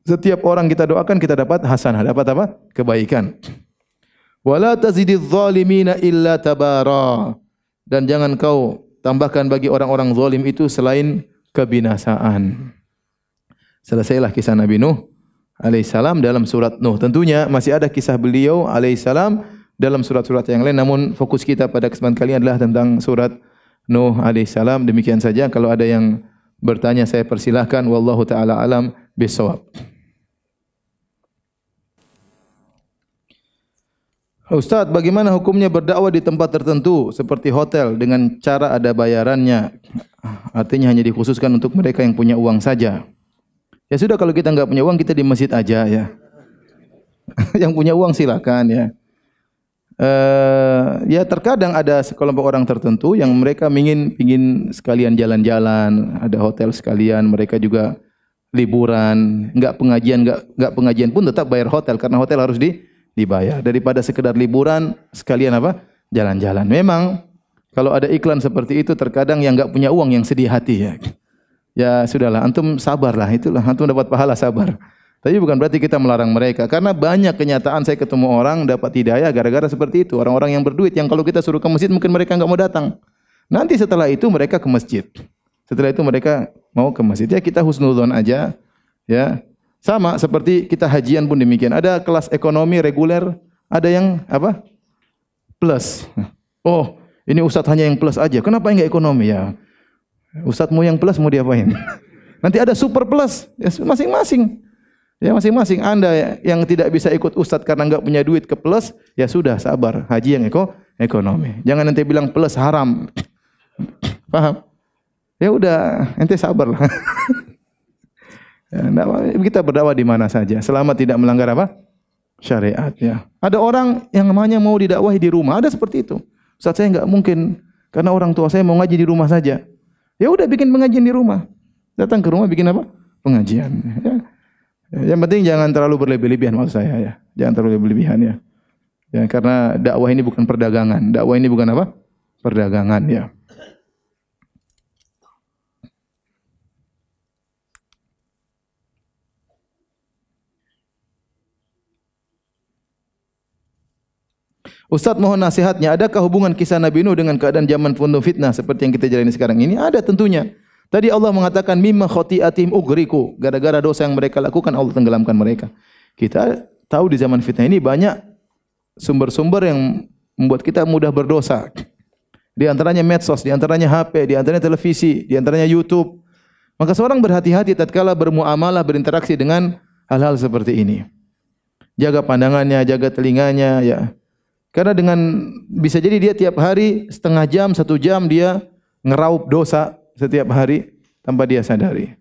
setiap orang kita doakan kita dapat hasanah, dapat apa? Kebaikan. Wala tazididz zalimina illa tabara. Dan jangan kau tambahkan bagi orang-orang zalim itu selain kebinasaan. Selesailah kisah Nabi Nuh alaihissalam dalam surat Nuh. Tentunya masih ada kisah beliau alaihissalam dalam surat-surat yang lain, namun fokus kita pada kesempatan kali ini adalah tentang surat Nuh alaihissalam. Demikian saja. Kalau ada yang bertanya saya persilahkan. Wallahu taala alam bisawab. Ustaz, bagaimana hukumnya berdakwah di tempat tertentu seperti hotel dengan cara ada bayarannya? Artinya hanya dikhususkan untuk mereka yang punya uang saja. Ya sudah, kalau kita enggak punya uang, kita di masjid aja ya. Yang punya uang silakan ya. Ya terkadang ada sekelompok orang tertentu yang mereka ingin sekalian jalan-jalan, ada hotel sekalian, mereka juga liburan, enggak pengajian pun tetap bayar hotel karena hotel harus dibayar. Daripada sekedar liburan sekalian apa? Jalan-jalan. Memang kalau ada iklan seperti itu terkadang yang enggak punya uang yang sedih hati ya. Ya sudahlah, antum sabarlah, itulah antum dapat pahala sabar. Tapi bukan berarti kita melarang mereka, karena banyak kenyataan saya ketemu orang dapat hidayah gara-gara seperti itu. Orang-orang yang berduit yang kalau kita suruh ke masjid mungkin mereka enggak mau datang. Nanti setelah itu mereka ke masjid. Setelah itu mereka mau ke masjid. Ya kita husnudzon aja. Ya. Sama seperti kita hajian pun demikian. Ada kelas ekonomi reguler, ada yang apa? Plus. Oh, ini ustaz hanya yang plus aja. Kenapa enggak ekonomi ya? Ustaz mau yang plus mau diapain? Nanti ada super plus. Ya masing-masing. Ya masing-masing. Anda yang tidak bisa ikut ustaz karena enggak punya duit ke plus, ya sudah sabar. Haji yang ekonomi. Jangan nanti bilang plus haram. Paham? Ya udah, ente sabarlah. Ya, kita berdakwah di mana saja selama tidak melanggar apa? Syariat ya. Ada orang yang namanya mau didakwahi di rumah, ada seperti itu. Ustaz saya enggak mungkin karena orang tua saya mau ngaji di rumah saja. Ya udah bikin pengajian di rumah. Datang ke rumah bikin apa? Pengajian ya. Yang penting jangan terlalu berlebih-lebihan maksud saya ya. Jangan terlalu berlebihan ya. Ya karena dakwah ini bukan perdagangan. Dakwah ini bukan apa? Perdagangan ya. Ustaz mohon nasihatnya, adakah hubungan kisah Nabi Nuh dengan keadaan zaman penuh fitnah seperti yang kita jalani sekarang ini? Ada tentunya. Tadi Allah mengatakan mimma khati'atihim ugriku, gara-gara dosa yang mereka lakukan Allah tenggelamkan mereka. Kita tahu di zaman fitnah ini banyak sumber-sumber yang membuat kita mudah berdosa. Di antaranya medsos, di antaranya HP, di antaranya televisi, di antaranya YouTube. Maka seorang berhati-hati tatkala bermuamalah, berinteraksi dengan hal-hal seperti ini. Jaga pandangannya, jaga telinganya, ya. Karena dengan bisa jadi dia tiap hari setengah jam, 1 jam dia ngeraup dosa setiap hari tanpa dia sadari.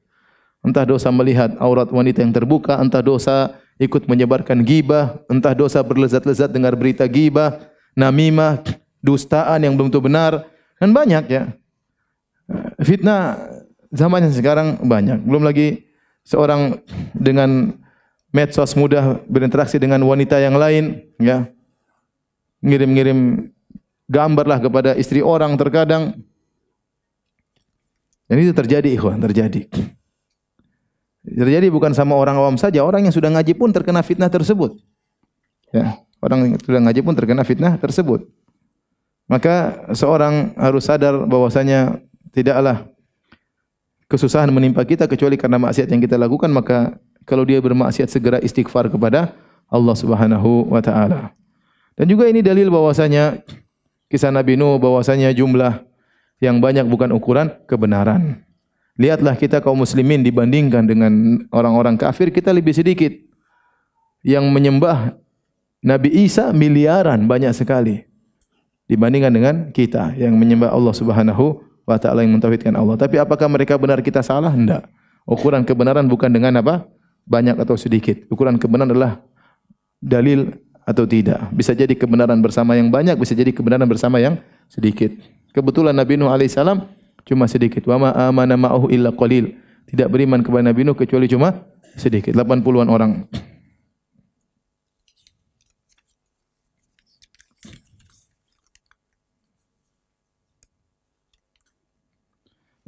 Entah dosa melihat aurat wanita yang terbuka, entah dosa ikut menyebarkan gibah, entah dosa berlezat-lezat dengar berita gibah, namimah, dustaan yang belum tentu benar, dan banyak ya. Fitnah zaman yang sekarang banyak. Belum lagi seorang dengan medsos mudah berinteraksi dengan wanita yang lain, ya. Ngirim-ngirim gambarlah kepada istri orang terkadang. Dan itu terjadi, ikhwan, terjadi. Terjadi bukan sama orang awam saja, orang yang sudah ngaji pun terkena fitnah tersebut. Ya, orang yang sudah ngaji pun terkena fitnah tersebut. Maka seorang harus sadar bahwasanya tidaklah kesusahan menimpa kita kecuali karena maksiat yang kita lakukan, maka kalau dia bermaksiat segera istighfar kepada Allah Subhanahu wa taala. Dan juga ini dalil bahwasanya kisah Nabi Nuh bahwasanya jumlah yang banyak bukan ukuran kebenaran. Lihatlah kita kaum muslimin dibandingkan dengan orang-orang kafir, kita lebih sedikit. Yang menyembah Nabi Isa miliaran banyak sekali dibandingkan dengan kita yang menyembah Allah Subhanahu wa taala, yang mentauhidkan Allah. Tapi apakah mereka benar, kita salah? Tidak. Ukuran kebenaran bukan dengan apa? Banyak atau sedikit. Ukuran kebenaran adalah dalil atau tidak. Bisa jadi kebenaran bersama yang banyak, bisa jadi kebenaran bersama yang sedikit. Kebetulan Nabi Nuh alaihissalam cuma sedikit. Wa ma amana ma'ahu illa qalil. Tidak beriman kepada Nabi Nuh kecuali cuma sedikit, 80-an orang.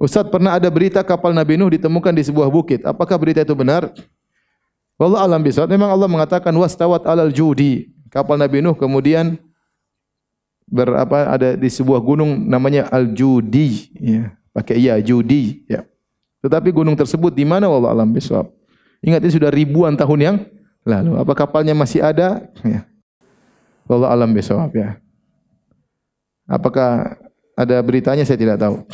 Ustaz, pernah ada berita kapal Nabi Nuh ditemukan di sebuah bukit. Apakah berita itu benar? Wallahu a'lam bishawab. Memang Allah mengatakan wastawat alal judi. Kapal Nabi Nuh kemudian ada di sebuah gunung namanya Al-Judi, ya. Pakai iya, Judi, ya. Tetapi gunung tersebut di mana, wallahu a'lam bishawab. Ingat ini sudah ribuan tahun yang lalu. Apa kapalnya masih ada? Ya. Wallahu a'lam bishawab, ya. Apakah ada beritanya, saya tidak tahu.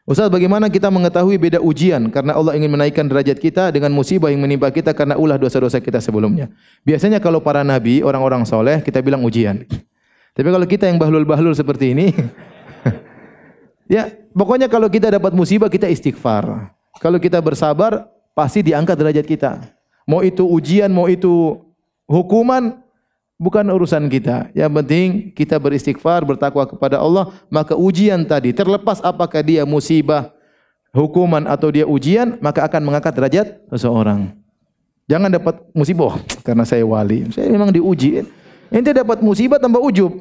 Ustaz, bagaimana kita mengetahui beda ujian karena Allah ingin menaikkan derajat kita dengan musibah yang menimpa kita karena ulah dosa-dosa kita sebelumnya? Biasanya kalau para nabi, orang-orang soleh, kita bilang ujian. Tapi kalau kita yang bahlul-bahlul seperti ini, ya pokoknya kalau kita dapat musibah, kita istighfar. Kalau kita bersabar, pasti diangkat derajat kita. Mau itu ujian, mau itu hukuman, bukan urusan kita. Yang penting kita beristighfar, bertakwa kepada Allah, maka ujian tadi terlepas apakah dia musibah, hukuman atau dia ujian, maka akan mengangkat derajat seseorang. Jangan dapat musibah karena saya wali. Saya memang diuji. Ente dapat musibah tambah ujub.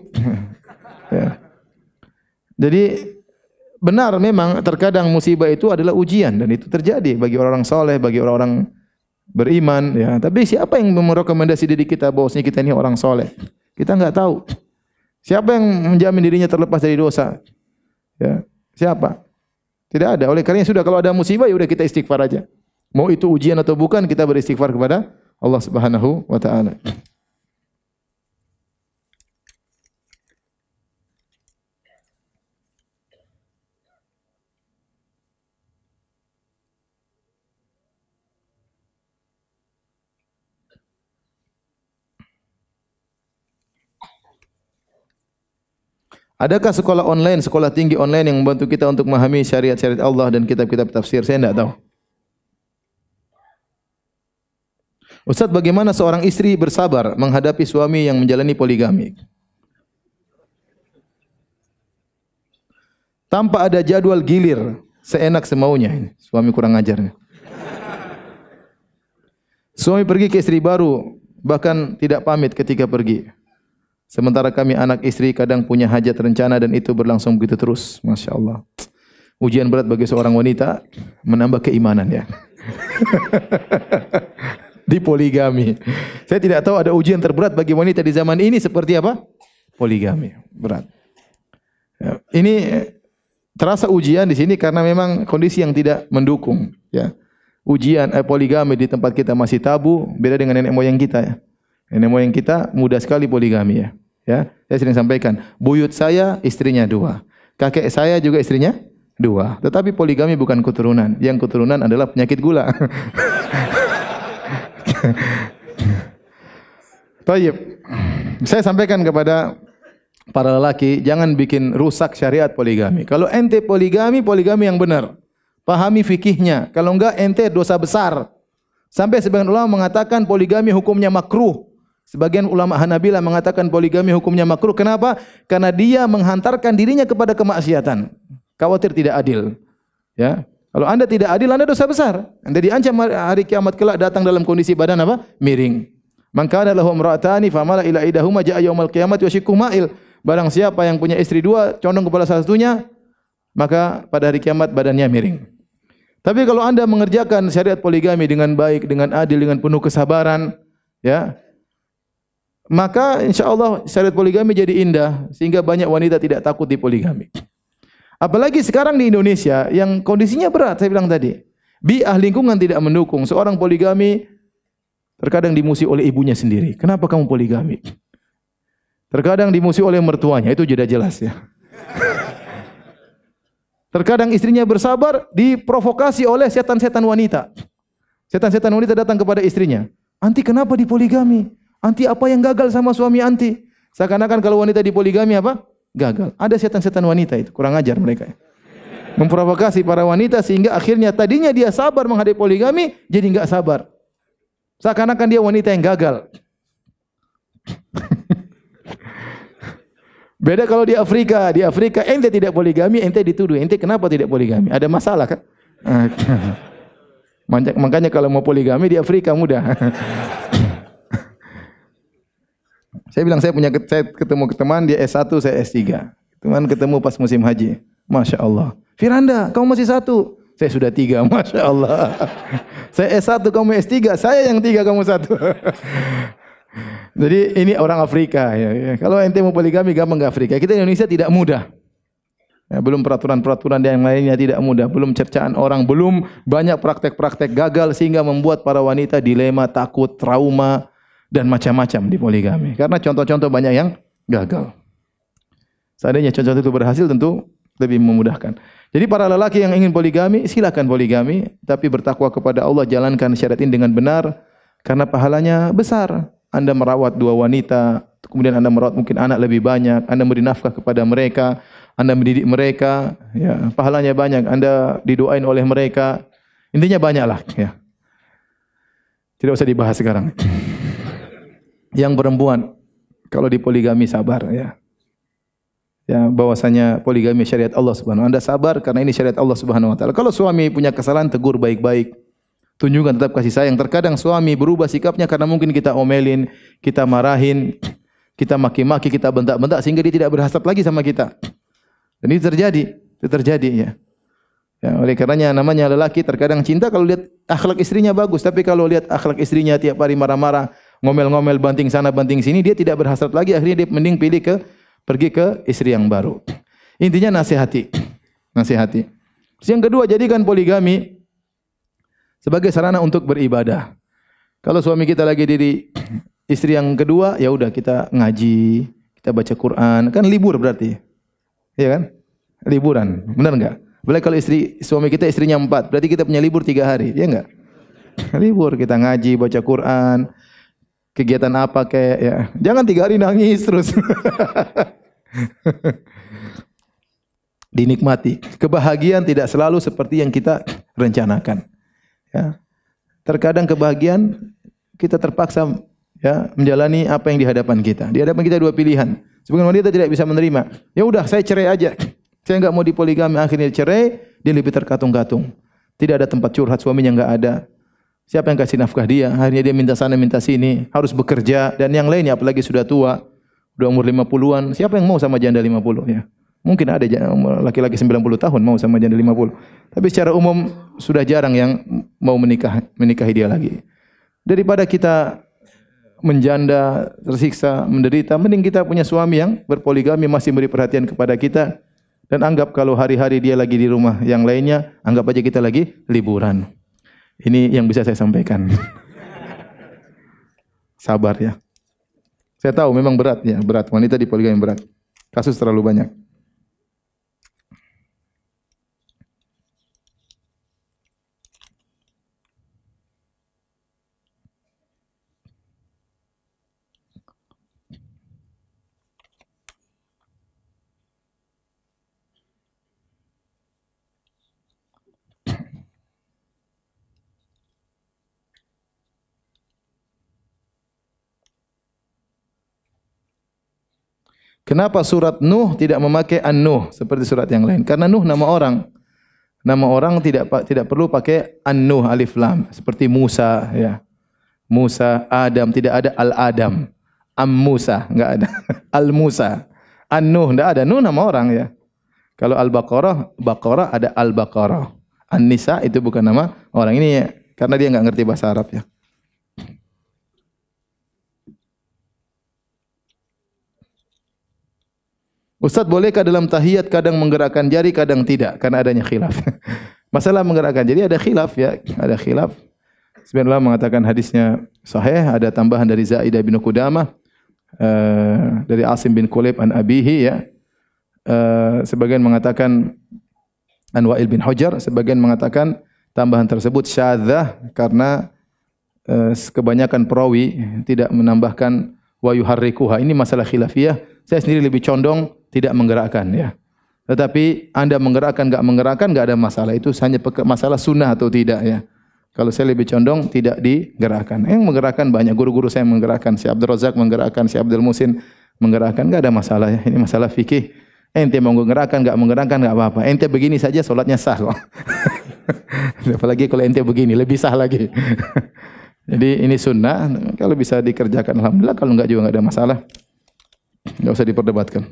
Ya. Jadi benar memang terkadang musibah itu adalah ujian dan itu terjadi bagi orang-orang soleh, bagi orang-orang beriman, ya. Tapi siapa yang merekomendasi diri kita bahwasanya kita ini orang soleh? Kita enggak tahu. Siapa yang menjamin dirinya terlepas dari dosa? Ya, siapa? Tidak ada. Oleh karena sudah, kalau ada musibah ya udah kita istighfar aja. Mau itu ujian atau bukan, kita beristighfar kepada Allah Subhanahu wa taala. Adakah sekolah online, sekolah tinggi online yang membantu kita untuk memahami syariat-syariat Allah dan kitab-kitab tafsir? Saya tidak tahu. Ustaz, bagaimana seorang istri bersabar menghadapi suami yang menjalani poligami? Tanpa ada jadwal gilir, seenak semaunya. Suami kurang ajar. Suami pergi ke istri baru, bahkan tidak pamit ketika pergi. Sementara kami anak istri kadang punya hajat rencana dan itu berlangsung begitu terus. Masya Allah. Ujian berat bagi seorang wanita, menambah keimanan ya. di poligami. Saya tidak tahu ada ujian terberat bagi wanita di zaman ini seperti apa? Poligami. Berat. Ya, ini terasa ujian di sini karena memang kondisi yang tidak mendukung. Ya. Ujian poligami di tempat kita masih tabu, beda dengan nenek moyang kita. Ya. Nenek moyang kita mudah sekali poligami ya. Ya, saya sering sampaikan, buyut saya istrinya 2, kakek saya juga istrinya 2. Tetapi poligami bukan keturunan. Yang keturunan adalah penyakit gula. Baik. Saya sampaikan kepada para lelaki, jangan bikin rusak syariat poligami. Kalau ente poligami, poligami yang benar. Pahami fikihnya. Kalau enggak, ente dosa besar. Sampai sebagian ulama mengatakan poligami hukumnya makruh. Sebagian ulama Hanabilah mengatakan poligami hukumnya makruh. Kenapa? Karena dia menghantarkan dirinya kepada kemaksiatan. Khawatir tidak adil. Ya. Kalau Anda tidak adil, Anda dosa besar. Anda diancam hari kiamat kelak datang dalam kondisi badan apa? Miring. Man kana lahu imra'atani famala ila idahuma jaa yaumil qiyamati wa shiqqu ma'il. Barang siapa yang punya istri 2, condong kepada salah satunya, maka pada hari kiamat badannya miring. Tapi kalau Anda mengerjakan syariat poligami dengan baik, dengan adil, dengan penuh kesabaran, ya, maka insya Allah syariat poligami jadi indah sehingga banyak wanita tidak takut di poligami. Apalagi sekarang di Indonesia yang kondisinya berat, saya bilang tadi. Bi'ah lingkungan tidak mendukung. Seorang poligami terkadang dimusuhi oleh ibunya sendiri. Kenapa kamu poligami? Terkadang dimusuhi oleh mertuanya, itu sudah jelas ya. Terkadang istrinya bersabar, diprovokasi oleh setan-setan wanita. Setan-setan wanita datang kepada istrinya. Anti kenapa dipoligami? Anti apa yang gagal sama suami anti? Seakan-akan kalau wanita dipoligami apa? Gagal. Ada setan-setan wanita itu, kurang ajar mereka. Memprovokasi para wanita sehingga akhirnya tadinya dia sabar menghadapi poligami, jadi enggak sabar. Seakan-akan dia wanita yang gagal. Beda kalau di Afrika. Di Afrika ente tidak poligami, ente dituduh. Ente kenapa tidak poligami? Ada masalah kan? Makanya kalau mau poligami di Afrika mudah. Saya bilang saya ketemu teman dia S1, saya S3. Teman ketemu pas musim haji. Masya Allah. Firanda, kamu masih 1. Saya sudah 3. Masya Allah. Saya S1, kamu S3. Saya yang 3, kamu 1. Jadi ini orang Afrika. Ya. Kalau ente mau poligami gampang ke Afrika. Kita Indonesia tidak mudah. Ya, belum peraturan-peraturan yang lainnya tidak mudah. Belum cercaan orang. Belum banyak praktek-praktek gagal sehingga membuat para wanita dilema, takut, trauma. Dan macam-macam di poligami. Karena contoh-contoh banyak yang gagal. Seandainya contoh itu berhasil tentu lebih memudahkan. Jadi para lelaki yang ingin poligami, silakan poligami. Tapi bertakwa kepada Allah, jalankan syariat ini dengan benar. Karena pahalanya besar. Anda merawat 2 wanita, kemudian Anda merawat mungkin anak lebih banyak. Anda beri nafkah kepada mereka. Anda mendidik mereka. Ya, pahalanya banyak. Anda didoain oleh mereka. Intinya banyaklah. Ya. Tidak usah dibahas sekarang. Yang perempuan kalau di poligami sabar ya. Ya, bahwasanya poligami syariat Allah Subhanahu wa taala. Anda sabar karena ini syariat Allah Subhanahu wa taala. Kalau suami punya kesalahan tegur baik-baik. Tunjukkan tetap kasih sayang. Terkadang suami berubah sikapnya karena mungkin kita omelin, kita marahin, kita maki-maki, kita bentak-bentak sehingga dia tidak berhasrat lagi sama kita. Dan itu terjadi ya. Ya, oleh karenanya namanya lelaki terkadang cinta kalau lihat akhlak istrinya bagus, tapi kalau lihat akhlak istrinya tiap hari marah-marah, ngomel-ngomel, banting sana banting sini, dia tidak berhasrat lagi, akhirnya dia mending pergi ke istri yang baru. Intinya nasihati. Terus yang kedua, jadikan poligami sebagai sarana untuk beribadah. Kalau suami kita lagi di istri yang kedua, ya udah kita ngaji, kita baca Quran, kan libur berarti. Iya kan? Liburan, benar enggak? Boleh kalau suami kita istrinya 4, berarti kita punya libur 3 hari, ya enggak? Libur, kita ngaji, baca Quran, kegiatan apa kayak ya. Jangan 3 hari nangis terus. Dinikmati. Kebahagiaan tidak selalu seperti yang kita rencanakan. Ya. Terkadang kebahagiaan kita terpaksa ya menjalani apa yang di hadapan kita. Di hadapan kita 2 pilihan. Sebagian wanita tidak bisa menerima. Ya udah, saya cerai aja. Saya enggak mau dipoligami, akhirnya cerai, dia lebih terkatung-katung. Tidak ada tempat curhat, suaminya enggak ada. Siapa yang kasih nafkah dia? Akhirnya dia minta sana, minta sini, harus bekerja dan yang lainnya apalagi sudah tua, udah umur 50-an. Siapa yang mau sama janda 50 ya? Mungkin ada laki-laki 90 tahun mau sama janda 50. Tapi secara umum sudah jarang yang mau menikahi dia lagi. Daripada kita menjanda, tersiksa, menderita, mending kita punya suami yang berpoligami, masih beri perhatian kepada kita, dan anggap kalau hari-hari dia lagi di rumah yang lainnya, anggap aja kita lagi liburan. Ini yang bisa saya sampaikan. Sabar ya. Saya tahu memang berat ya, berat. Wanita di poligami berat. Kasus terlalu banyak. Kenapa surat Nuh tidak memakai An-Nuh seperti surat yang lain? Karena Nuh nama orang. Nama orang tidak perlu pakai An-Nuh alif lam seperti Musa ya. Musa, Adam, tidak ada Al-Adam. Am-Musa, enggak ada. Al-Musa. An-Nuh enggak ada. Nuh nama orang ya. Kalau Al-Baqarah, Baqarah ada Al-Baqarah. An-Nisa itu bukan nama orang ini ya, karena dia enggak ngerti bahasa Arab ya. Ustaz, bolehkah dalam tahiyat kadang menggerakkan jari, kadang tidak karena adanya khilaf. Masalah menggerakkan jari ada khilaf ya, ada khilaf. Sebagian ulama mengatakan hadisnya sahih, ada tambahan dari Zaidah bin Qudamah, dari Asim bin Kulayb an abihi ya. Sebagian mengatakan an Wa'il bin Hujr, sebagian mengatakan tambahan tersebut syadzah karena kebanyakan perawi tidak menambahkan wa yuharrikuha. Ini masalah khilafiyah. Saya sendiri lebih condong tidak menggerakkan ya. Tetapi Anda menggerakkan enggak ada masalah. Itu hanya masalah sunnah atau tidak ya. Kalau saya lebih condong tidak digerakkan. Yang menggerakkan banyak, guru-guru saya menggerakkan, Syekh Abdul Razak menggerakkan, Syekh Abdul Musin menggerakkan, enggak ada masalah ya. Ini masalah fikih. Ente mau menggerakkan enggak apa-apa. Ente begini saja salatnya sah kok. Apalagi kalau ente begini lebih sah lagi. Jadi ini sunnah, kalau bisa dikerjakan alhamdulillah, kalau enggak juga enggak ada masalah. Enggak usah diperdebatkan.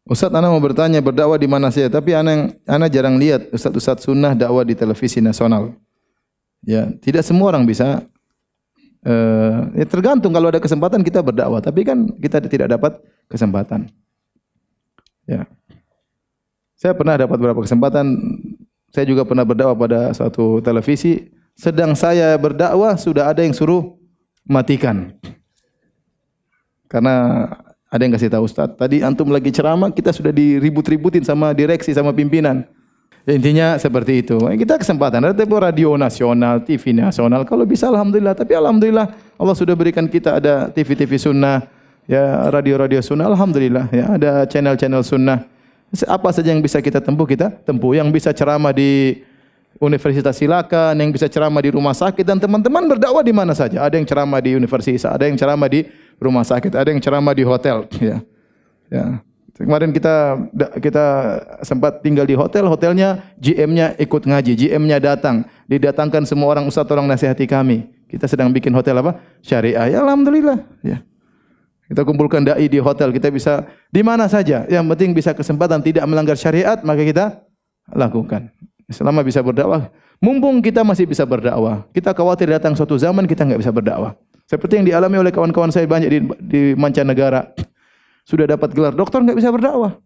Ustaz, ana mau bertanya, berdakwah di mana saja, tapi ana jarang lihat ustaz-ustaz sunnah dakwah di televisi nasional. Ya, tidak semua orang bisa. Ya tergantung, kalau ada kesempatan kita berdakwah, tapi kan kita tidak dapat kesempatan. Ya. Saya pernah dapat beberapa kesempatan. Saya juga pernah berdakwah pada suatu televisi. Sedang saya berdakwah sudah ada yang suruh matikan. Karena ada yang kasih tahu, Ustaz, tadi antum lagi ceramah, kita sudah diribut-ributin sama direksi, sama pimpinan. Ya, intinya seperti itu. Kita kesempatan, ada radio nasional, TV nasional, kalau bisa alhamdulillah. Tapi alhamdulillah Allah sudah berikan kita ada TV-TV sunnah, ya radio-radio sunnah, alhamdulillah. Ya, ada channel-channel sunnah. Apa saja yang bisa kita tempuh, kita tempuh. Yang bisa ceramah di Universitas silakan, yang bisa ceramah di rumah sakit, dan teman-teman berdakwah di mana saja. Ada yang ceramah di universitas, ada yang ceramah di rumah sakit, ada yang ceramah di hotel. Ya, ya. Kemarin kita sempat tinggal di hotel, hotelnya GM-nya ikut ngaji, GM-nya didatangkan semua orang ustaz, tolong nasihati kami. Kita sedang bikin hotel apa? Syariah. Ya alhamdulillah. Ya. Kita kumpulkan dai di hotel, kita bisa di mana saja. Yang penting bisa kesempatan tidak melanggar syariat, maka kita lakukan. Selama bisa berdakwah, mumpung kita masih bisa berdakwah. Kita khawatir datang suatu zaman kita enggak bisa berdakwah. Seperti yang dialami oleh kawan-kawan saya banyak di mancanegara. Sudah dapat gelar doktor enggak bisa berdakwah.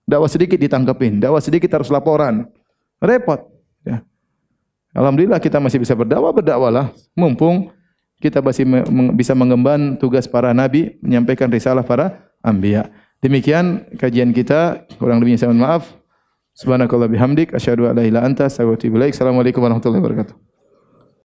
Dakwah sedikit ditangkapin, dakwah sedikit harus laporan. Repot. Ya. Alhamdulillah kita masih bisa berdakwah, berdakwahlah. Mumpung kita masih bisa mengemban tugas para nabi, menyampaikan risalah para anbiya. Demikian kajian kita, kurang lebihnya saya mohon maaf. Subhanakallah bihamdik, asyhadu an la ilaha illa anta, astaghfiruka wa atubu ilaik. Assalamualaikum warahmatullahi wabarakatuh.